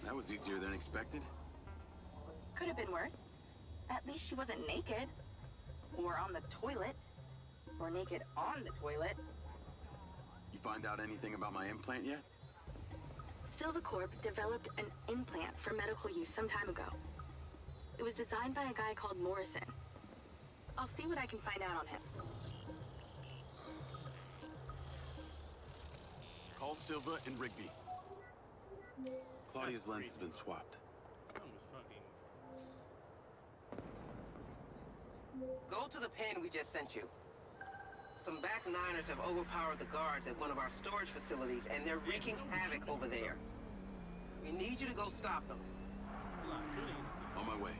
That was easier than expected. Could have been worse. At least she wasn't naked. Or on the toilet. Or naked on the toilet. You find out anything about my implant yet? Silvacorp developed an implant for medical use some time ago. It was designed by a guy called Morrison. I'll see what I can find out on him. Call Silva and Rigby. Claudia's lens has been swapped. Go to the pen we just sent you. Some back niners have overpowered the guards at one of our storage facilities, and they're wreaking havoc over there. We need you to go stop them. On my way.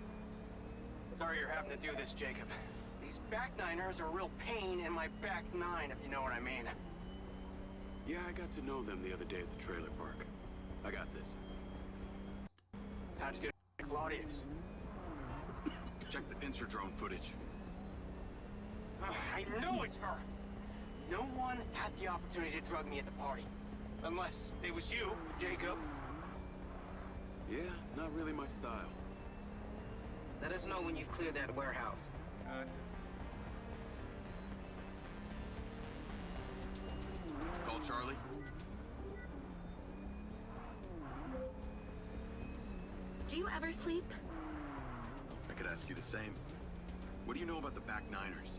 Sorry you're having to do this, Jacob. These back niners are a real pain in my back nine, if you know what I mean. Yeah, I got to know them the other day at the trailer park. I got this. How'd you get Claudius? Check the pincer drone footage. I know it's her. No one had the opportunity to drug me at the party. Unless it was you, Jacob. Yeah, not really my style. Let us know when you've cleared that warehouse. Call Charlie. Do you ever sleep? I could ask you the same. What do you know about the back niners?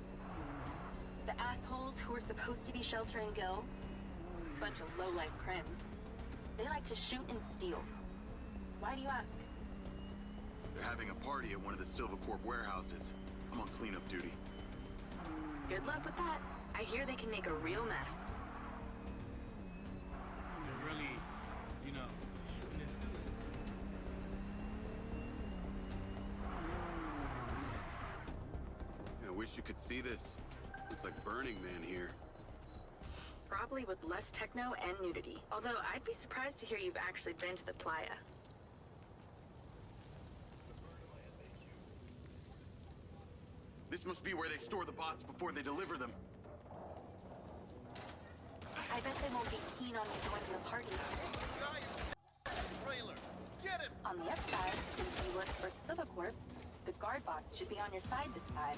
The assholes who were supposed to be sheltering Gil? Bunch of low-life crims. They like to shoot and steal. Why do you ask? They're having a party at one of the Silva Corp warehouses. I'm on cleanup duty. Good luck with that. I hear they can make a real mess. They're really, you know, shooting and stealing. I wish you could see this. It's like Burning Man here. Probably with less techno and nudity. Although I'd be surprised to hear you've actually been to the playa. This must be where they store the bots before they deliver them. I bet they won't be keen on you joining the party. Trailer, get him! On the upside, since you work for Silvacorp, the guard bots should be on your side this time.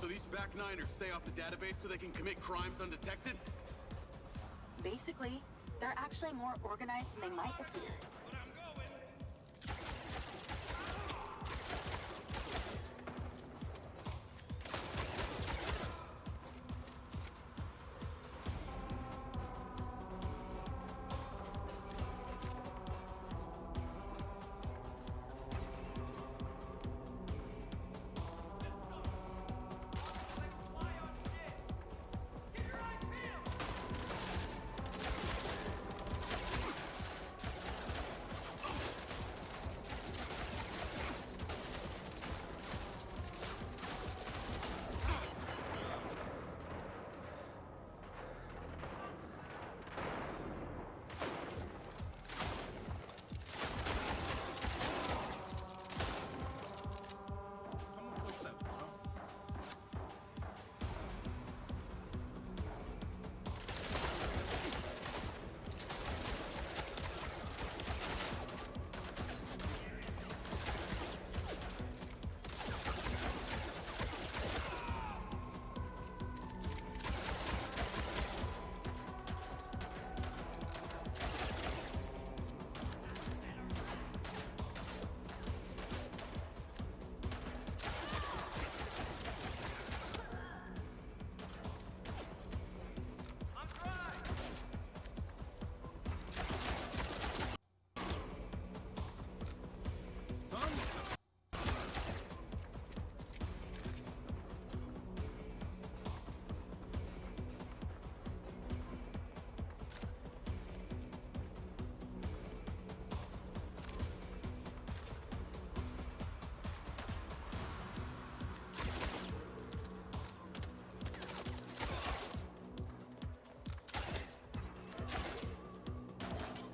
So these back niners stay off the database so they can commit crimes undetected? Basically, they're actually more organized than they might appear.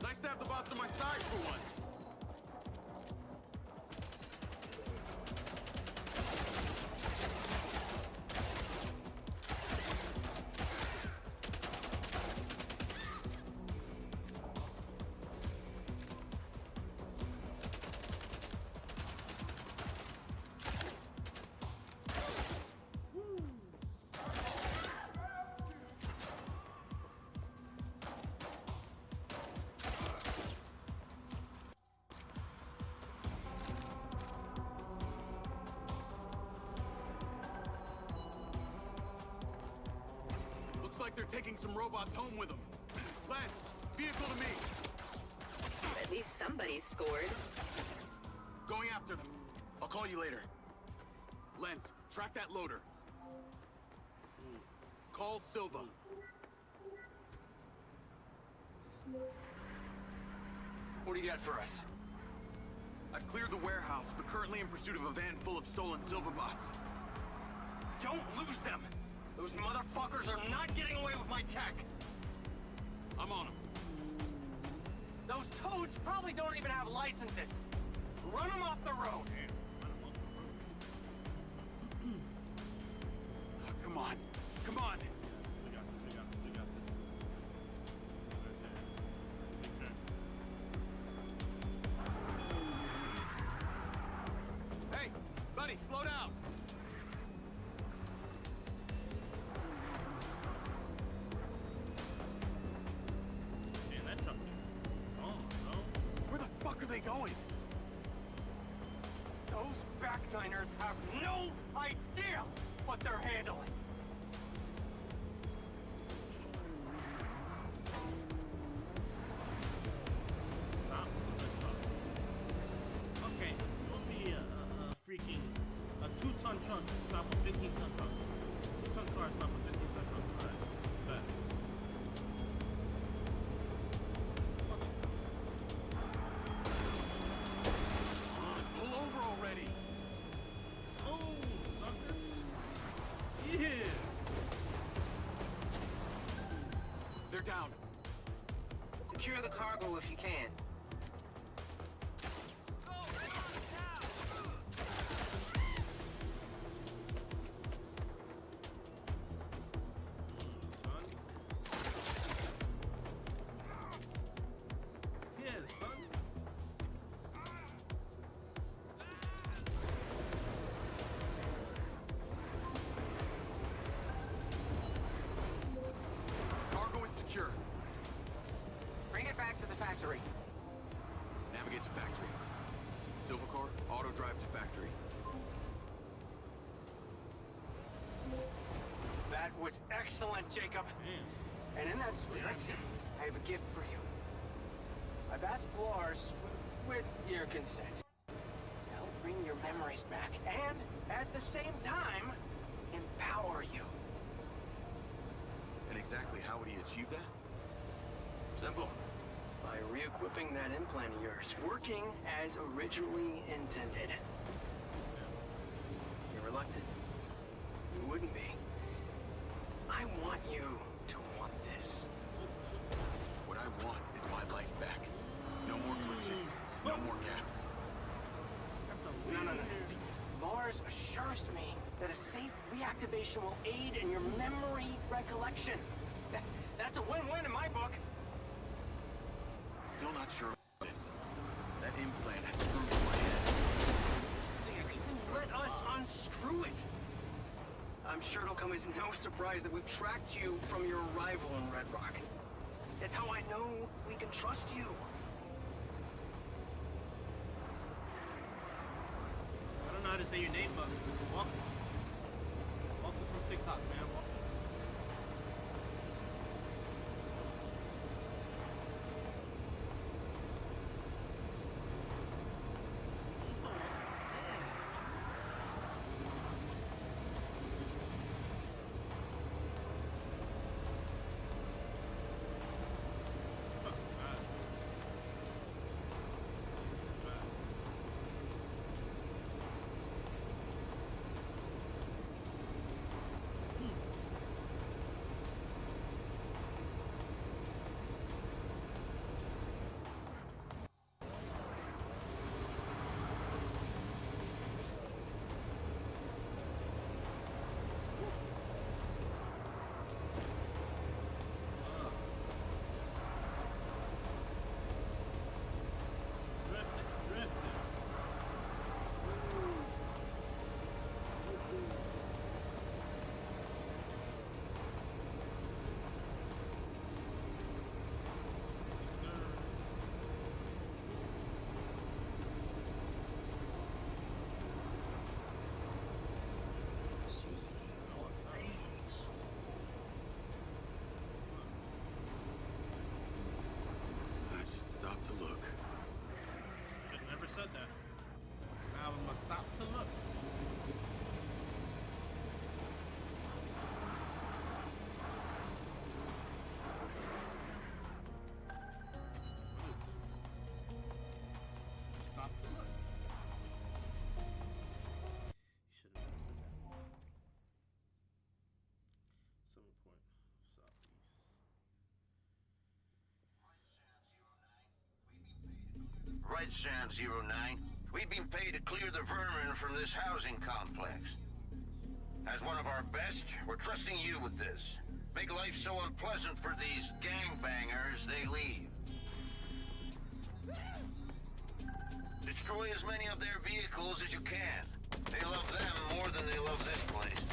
Nice to have the bots on my side for once. Looks like they're taking some robots home with them. Lance, vehicle to me. At least somebody's scored. Going after them. I'll call you later. Lens, track that loader. Call Silva. What do you got for us? I've cleared the warehouse, but currently in pursuit of a van full of stolen silver bots. Don't lose them! Those motherfuckers are not getting away with my tech! I'm on them. Those toads probably don't even have licenses! Run them off the road! Come on. Come on. We got this. We got this. Okay. Big turn. Hey, buddy, slow down. Man, that truck is gone, bro. Where the fuck are they going? Those backniners have no idea what they're handling! Stop the truck. Okay, it will be a freaking 2-ton truck stop a 15-ton truck. 2-ton car stop a 15-ton truck. Alright, bet. Pull over already. Oh, sucker. Yeah. They're down. Secure the cargo if you can. Son. Yeah, son. Cargo is secure. Bring it back to the factory. Navigate to factory. Silver car, auto drive to factory. That was excellent, Jacob. Damn. And in that spirit, I have a gift for you. I've asked Lars, with your consent, to help bring your memories back, and at the same time, empower you. And exactly how would he achieve that? Simple. By re-equipping that implant of yours, working as originally intended. You're reluctant. You wouldn't be. I want you to want this. What I want is my life back. No more glitches. No more gaps. No. See, Lars assures me that a safe reactivation will aid in your memory recollection. That's a win-win in my book. Still not sure about this. That implant has screwed in my head. Then let us unscrew it. I'm sure it'll come as no surprise that we've tracked you from your arrival in Red Rock. That's how I know we can trust you. I don't know how to say your name, but welcome. Welcome from TikTok, man. Welcome. I should stop to look. Should never said that. Now I must stop to look. Sound 09. We've been paid to clear the vermin from this housing complex. As one of our best, we're trusting you with this. Make life so unpleasant for these gangbangers they leave. Destroy as many of their vehicles as you can. They love them more than they love this place.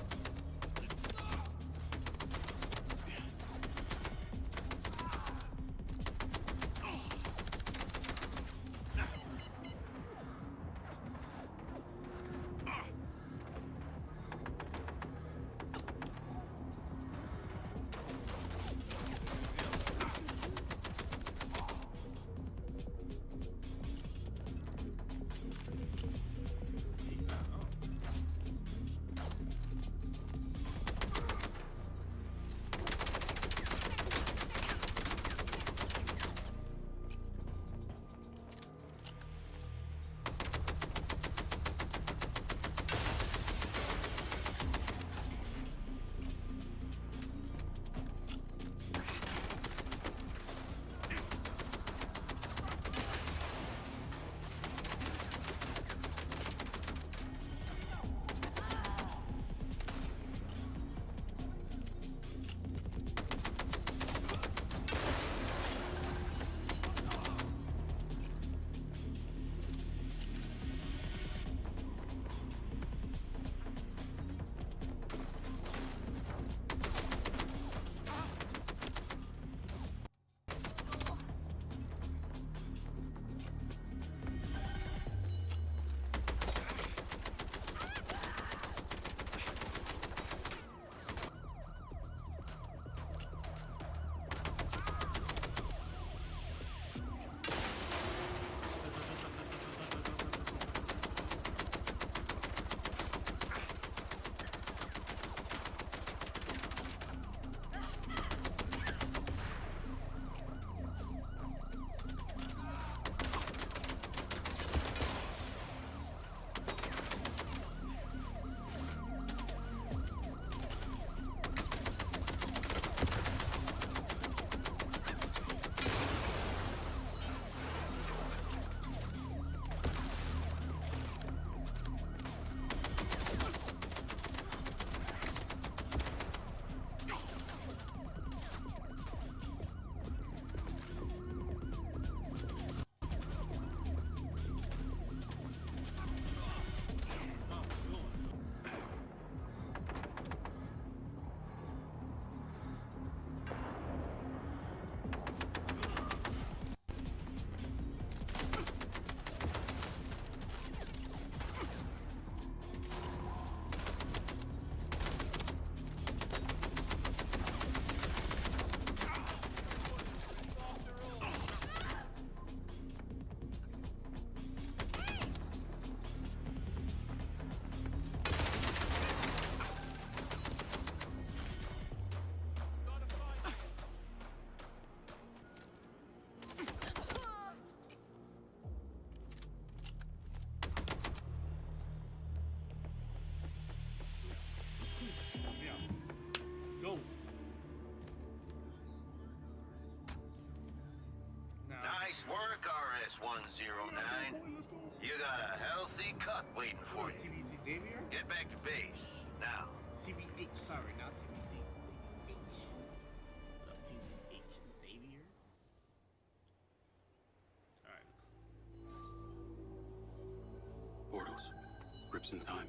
Nice work, RS-109. You got a healthy cut waiting for you. TBC Xavier? Get back to base, now. TBH, sorry, not TBC. TBH. TBH Xavier? Alright. Portals. Rips in time.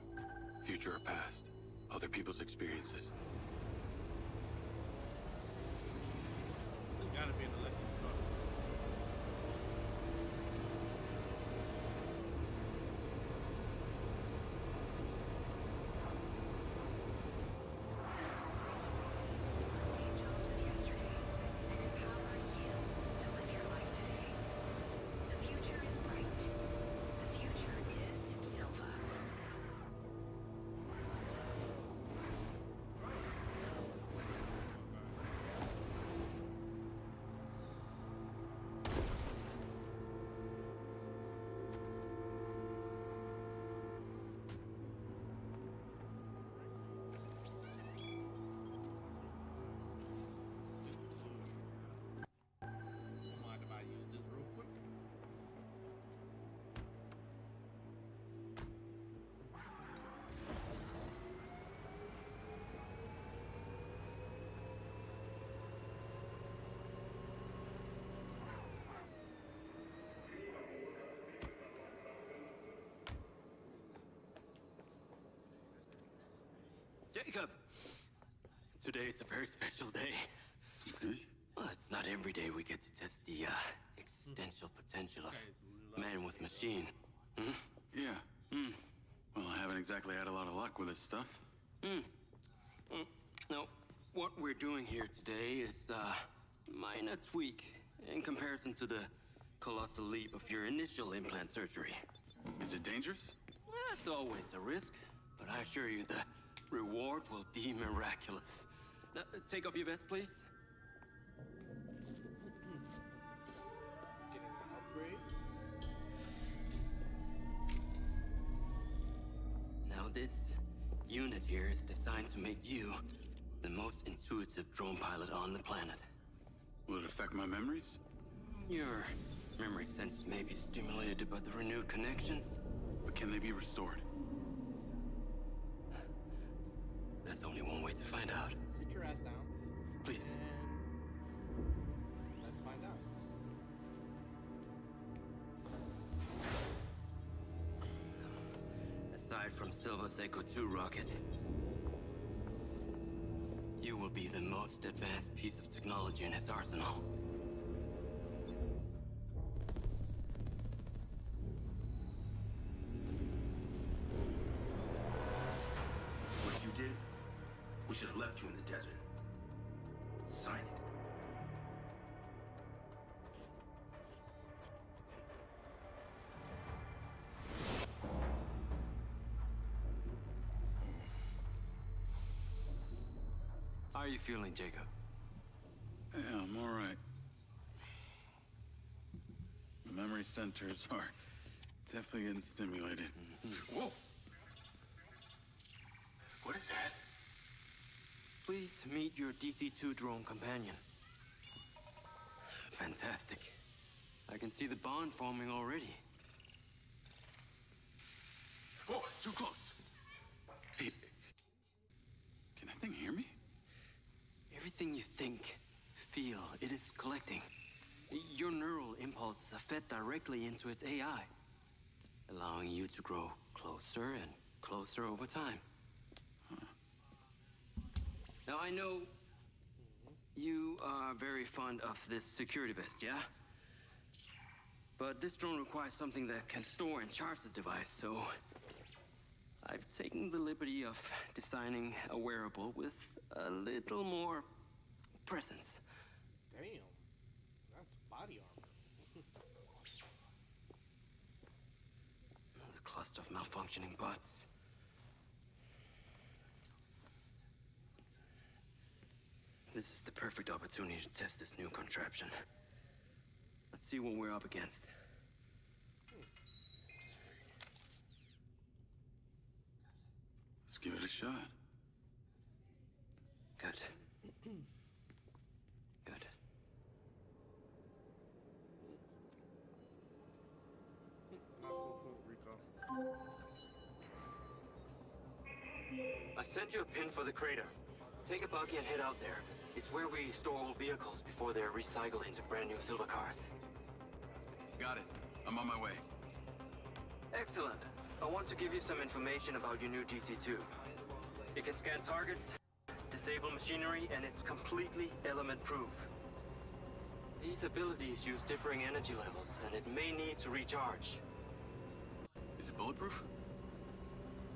Future or past. Other people's experiences. There's gotta be an electric truck. Jacob! Today is a very special day. Well, it's not every day we get to test the existential potential of man with machine. Hmm? Yeah. Well, I haven't exactly had a lot of luck with this stuff. Now, what we're doing here today is a minor tweak in comparison to the colossal leap of your initial implant surgery. Is it dangerous? That's always a risk, but I assure you the reward will be miraculous. Now, take off your vest, please. Getting an upgrade. Now this unit here is designed to make you the most intuitive drone pilot on the planet. Will it affect my memories? Your memory sense may be stimulated by the renewed connections. But can they be restored? There's only one way to find out. Sit your ass down. Please. And let's find out. Aside from Silva's Echo 2 rocket, you will be the most advanced piece of technology in his arsenal. What you did, we should have left you in the desert. Sign it. How are you feeling, Jacob? Yeah, I'm all right. The memory centers are definitely getting stimulated. Whoa! What is that? Please meet your DC-2 drone companion. Fantastic. I can see the bond forming already. Whoa, too close. Hey, can that thing hear me? Everything you think, feel, it is collecting. Your neural impulses are fed directly into its AI, allowing you to grow closer and closer over time. Now, I know you are very fond of this security vest, yeah? But this drone requires something that can store and charge the device, so I've taken the liberty of designing a wearable with a little more presence. Damn. That's body armor. The cluster of malfunctioning bots. This is the perfect opportunity to test this new contraption. Let's see what we're up against. Let's give it a shot. Good. Good. I sent you a pin for the crater. Take a buggy and head out there. It's where we store old vehicles before they're recycled into brand new silver cars. Got it. I'm on my way. Excellent. I want to give you some information about your new GC2. It can scan targets, disable machinery, and it's completely element-proof. These abilities use differing energy levels, and it may need to recharge. Is it bulletproof?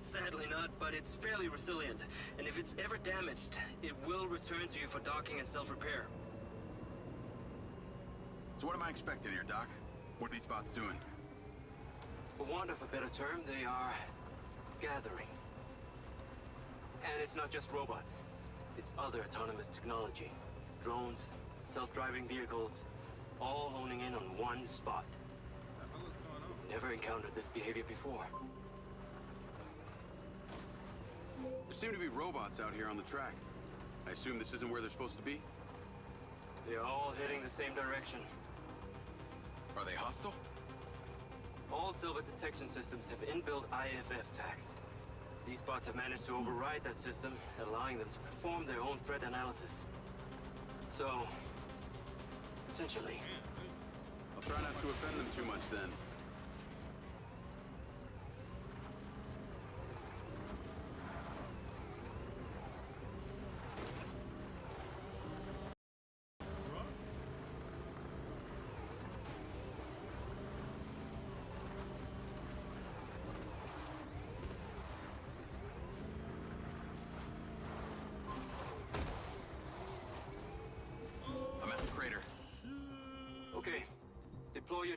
Sadly not, but it's fairly resilient, and if it's ever damaged, it will return to you for docking and self-repair. So what am I expecting here, Doc? What are these bots doing? For want of a better term, they are gathering. And it's not just robots. It's other autonomous technology. Drones, self-driving vehicles, all honing in on one spot. Never encountered this behavior before. There seem to be robots out here on the track. I assume this isn't where they're supposed to be? They're all heading the same direction. Are they hostile? All Silva detection systems have inbuilt IFF tags. These bots have managed to override that system, allowing them to perform their own threat analysis. So, potentially. I'll try not to offend them too much then.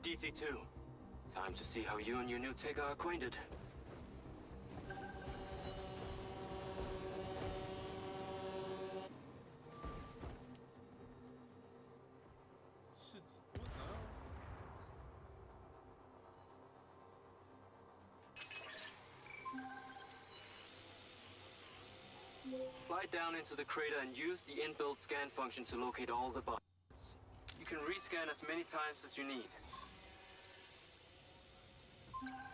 DC-2. Time to see how you and your new Tech are acquainted. Shit, what the hell? Fly down into the crater and use the inbuilt scan function to locate all the bots. You can rescan as many times as you need.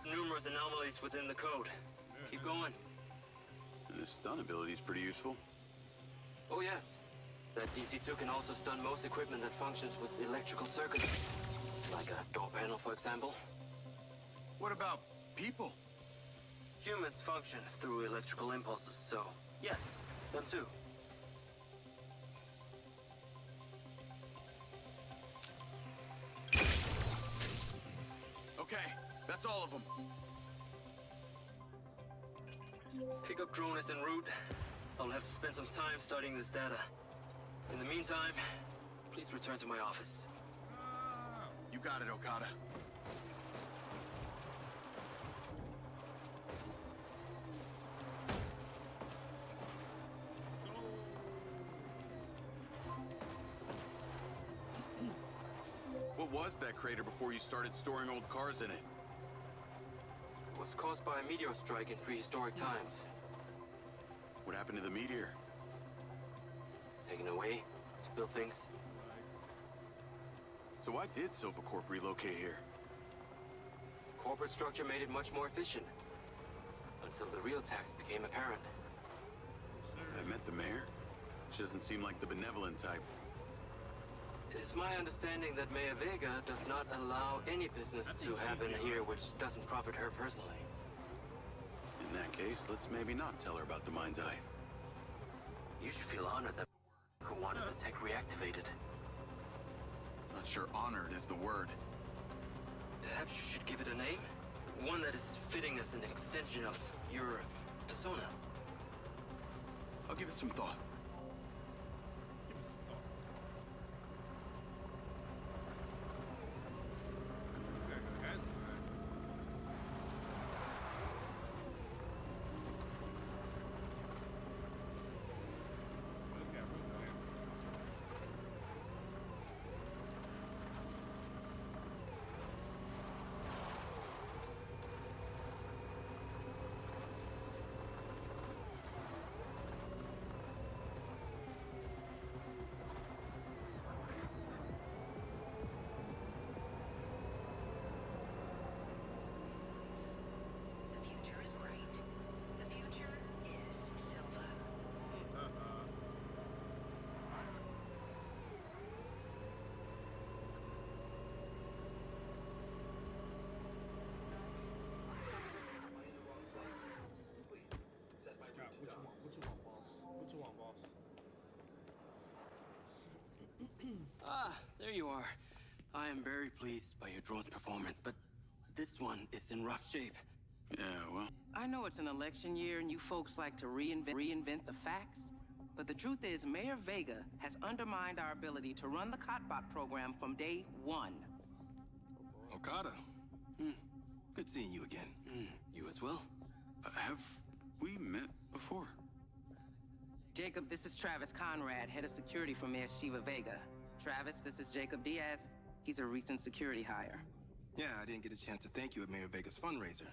Numerous anomalies within the code. Keep going. This stun ability is pretty useful. Oh yes. That DC-2 can also stun most equipment that functions with electrical circuits. Like a door panel, for example. What about people? Humans function through electrical impulses, so yes, them too. Okay, that's all of them. Pickup drone is en route. I'll have to spend some time studying this data. In the meantime, please return to my office. You got it, Okada. What was that crater before you started storing old cars in it? It was caused by a meteor strike in prehistoric times. What happened to the meteor? Taken away to build things. So why did Silvercorp relocate here? Corporate structure made it much more efficient. Until the real tax became apparent. I met the mayor. She doesn't seem like the benevolent type. It is my understanding that Mayor Vega does not allow any business to happen here which doesn't profit her personally. In that case, let's maybe not tell her about the MindsEye. You should feel honored that who wanted the tech reactivated. Not sure honored is the word. Perhaps you should give it a name? One that is fitting as an extension of your persona. I'll give it some thought. There you are. I am very pleased by your drone's performance, but this one is in rough shape. Yeah, well... I know it's an election year and you folks like to reinvent the facts, but the truth is Mayor Vega has undermined our ability to run the Cotbot program from day one. Okada. Good seeing you again. You as well. Have we met before? Jacob, this is Travis Conrad, head of security for Mayor Shiva Vega. Travis, this is Jacob Diaz. He's a recent security hire. Yeah, I didn't get a chance to thank you at Mayor Vega's fundraiser.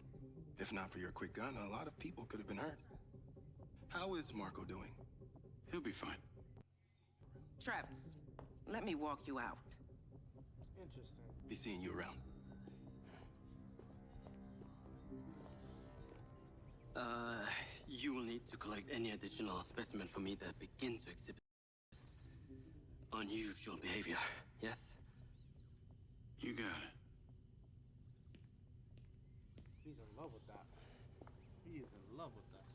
If not for your quick gun, a lot of people could have been hurt. How is Marco doing? He'll be fine. Travis, let me walk you out. Interesting. Be seeing you around. You will need to collect any additional specimen for me that begin to exhibit unusual behavior, yes? You got it. He's in love with that. He is in love with that.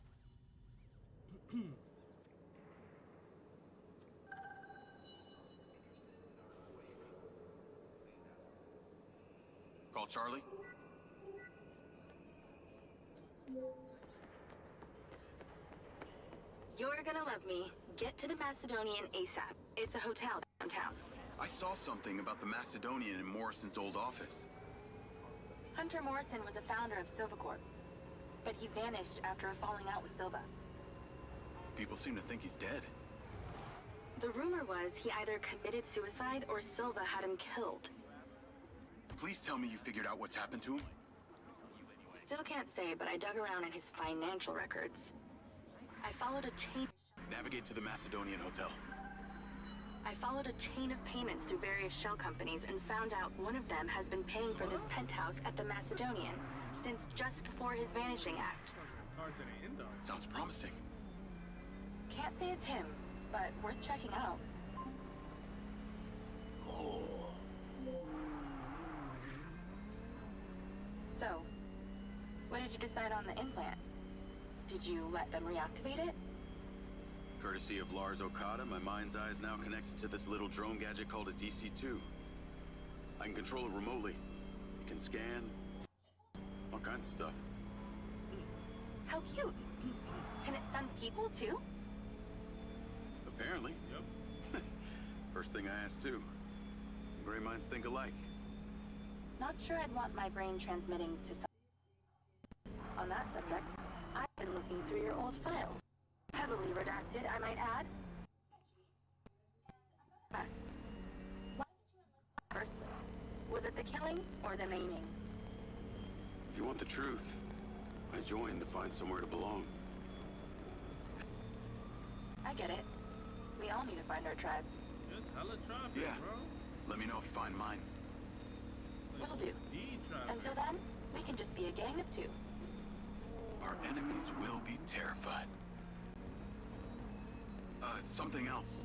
Call Charlie? You're gonna love me. Get to the Macedonian ASAP. It's a hotel downtown. I saw something about the Macedonian in Morrison's old office. Hunter Morrison was a founder of Silva Corp, but he vanished after a falling out with Silva. People seem to think he's dead. The rumor was he either committed suicide or Silva had him killed. Please tell me you figured out what's happened to him? Still can't say, but I dug around in his financial records. I followed a chain... Navigate to the Macedonian Hotel. I followed a chain of payments through various shell companies and found out one of them has been paying for this penthouse at the Macedonian since just before his vanishing act. Sounds promising. Can't say it's him, but worth checking out. So, what did you decide on the implant? Did you let them reactivate it? Courtesy of Lars Okada, my mind's eye is now connected to this little drone gadget called a DC-2. I can control it remotely. It can scan... all kinds of stuff. How cute. Can it stun people, too? Apparently. Yep. First thing I asked, too. Gray minds think alike. Not sure I'd want my brain transmitting to some... On that subject, I've been looking through your old files. Heavily redacted, I might add. Yes. Why did you enlist in the first place? Was it the killing or the maiming? If you want the truth, I joined to find somewhere to belong. I get it. We all need to find our tribe. There's hella traffic, Yeah. bro. Let me know if you find mine. Will do. Until then, we can just be a gang of two. Our enemies will be terrified. Something else.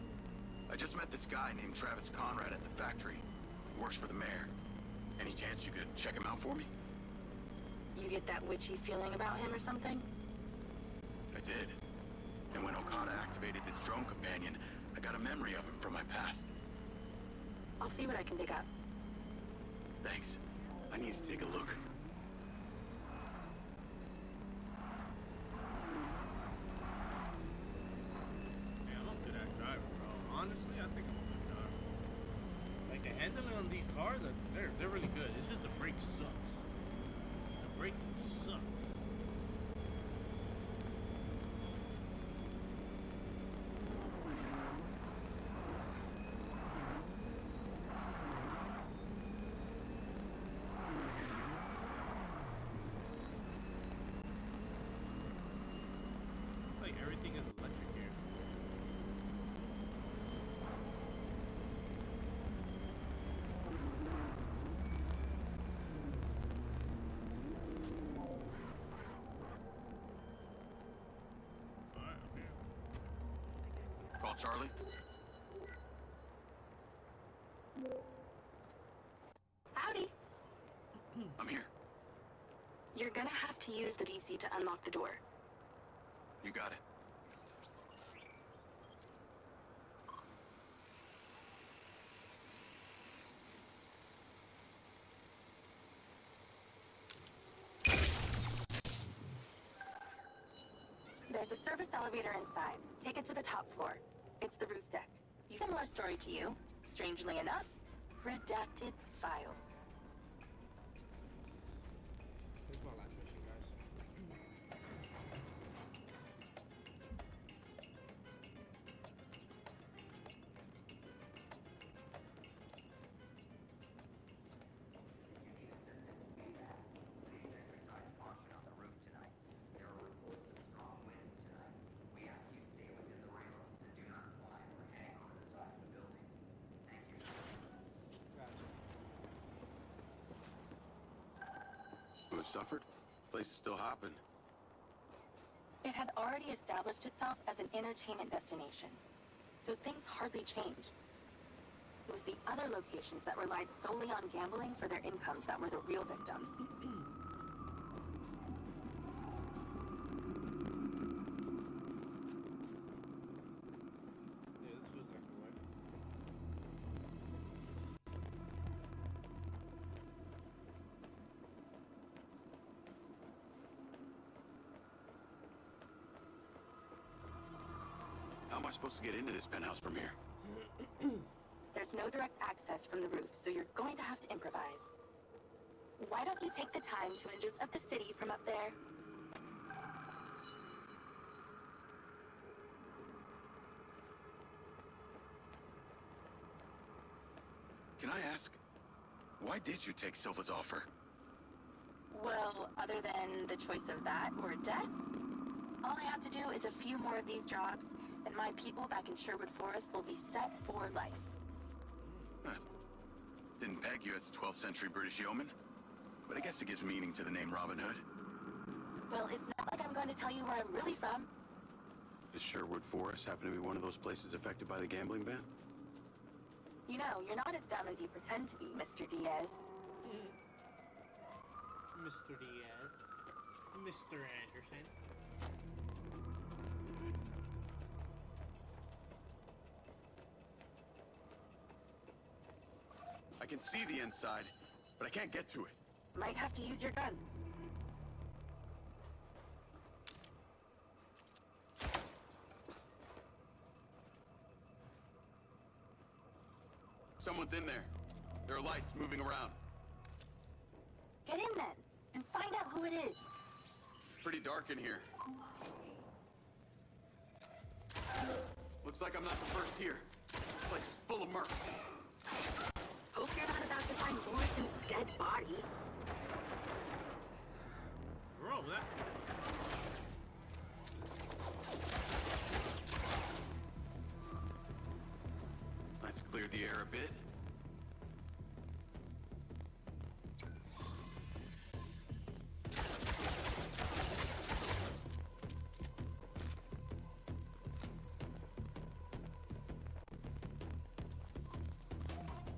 I just met this guy named Travis Conrad at the factory. He works for the mayor. Any chance you could check him out for me? You get that witchy feeling about him or something? I did. And when Okada activated this drone companion, I got a memory of him from my past. I'll see what I can dig up. Thanks. I need to take a look. Yeah, I'm a good at driving, bro. Honestly, I think I'm a good driver. Like, the handling on these cars, they're really good. It's just the brake sucks. The braking sucks. Like, everything is electric here. Alright, okay. Call Charlie. Howdy. I'm here. You're gonna have to use the DC to unlock the door. You got it. There's a service elevator inside. Take it to the top floor. It's the roof deck. Similar story to you. Strangely enough, redacted files. Here's my last mission, guys. Who have suffered? Place is still hopping. It had already established itself as an entertainment destination, so things hardly changed. It was the other locations that relied solely on gambling for their incomes that were the real victims. Yeah, this feels like the way. How am I supposed to get into this penthouse from here? There's There's no direct access from the roof, so you're going to have to improvise. Why don't you take the time to introduce of the city from up there? Can I ask, why did you take Silva's offer? Well, other than the choice of that or death, all I have to do is a few more of these jobs, and my people back in Sherwood Forest will be set for life. Huh. Didn't peg you as a 12th century British yeoman, but I guess it gives meaning to the name Robin Hood. Well, it's not like I'm going to tell you where I'm really from. Does Sherwood Forest happen to be one of those places affected by the gambling ban? You know, you're not as dumb as you pretend to be, Mr. Diaz. Mr. Diaz. Mr. Anderson. I can see the inside, but I can't get to it. Might have to use your gun. Someone's in there. There are lights moving around. Get in then, and find out who it is. It's pretty dark in here. Looks like I'm not the first here. This place is full of mercs. Hope you're not about to find Morrison's dead body. Bro, that... Let's clear the air a bit.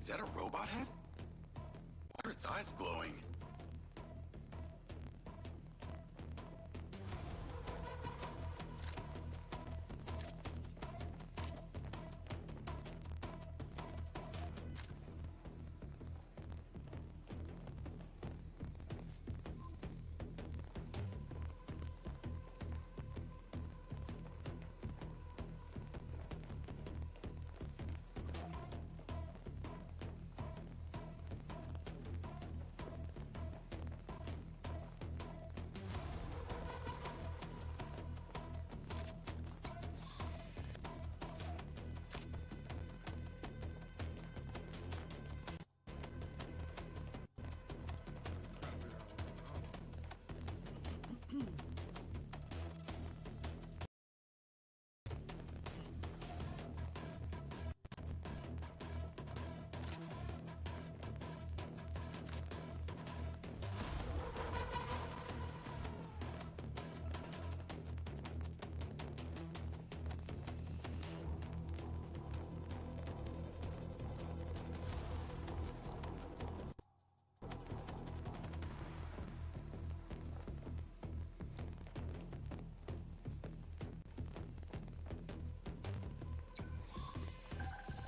Is that a robot head? Why are its eyes glowing?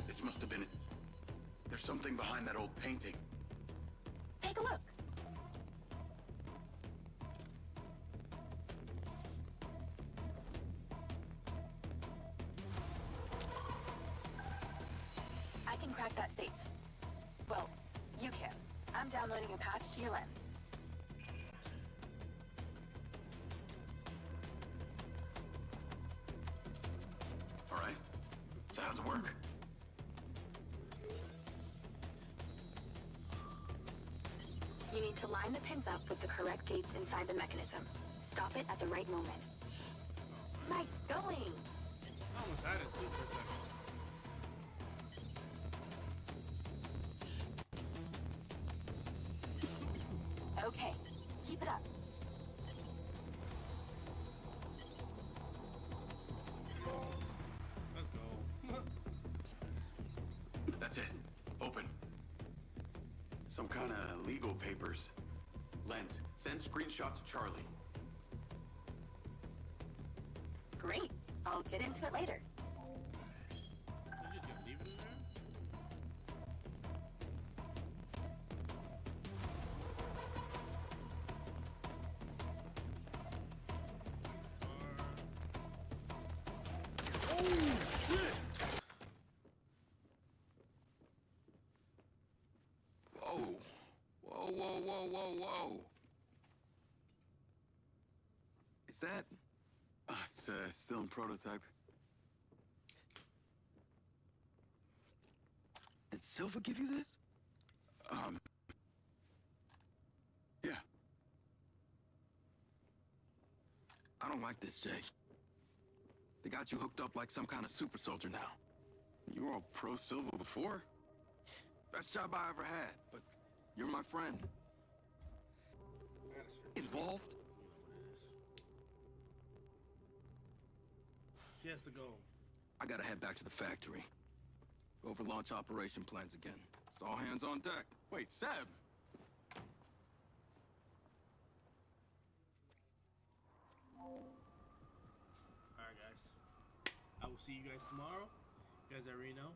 This must have been it. There's something behind that old painting. Take a look. I can crack that safe. Well, you can. I'm downloading a patch to your lens. All right. So how's it work? You need to line the pins up with the correct gates inside the mechanism. Stop it at the right moment. Nice going! I almost had it too for a second. Okay, keep it up. Let's go. That's it. Open. Some kind of legal papers. Lens, send screenshot to Charlie. Great. I'll get into it later. You just gonna leave it in there? Oh shit! that? It's still in prototype. Did Silva give you this? Yeah. I don't like this, Jay. They got you hooked up like some kind of super soldier now. You were all pro Silva before? Best job I ever had, but you're my friend. Involved? She has to go. I gotta head back to the factory. Go over launch operation plans again. It's all hands on deck. Wait, Seb! Alright, guys. I will see you guys tomorrow. You guys already know.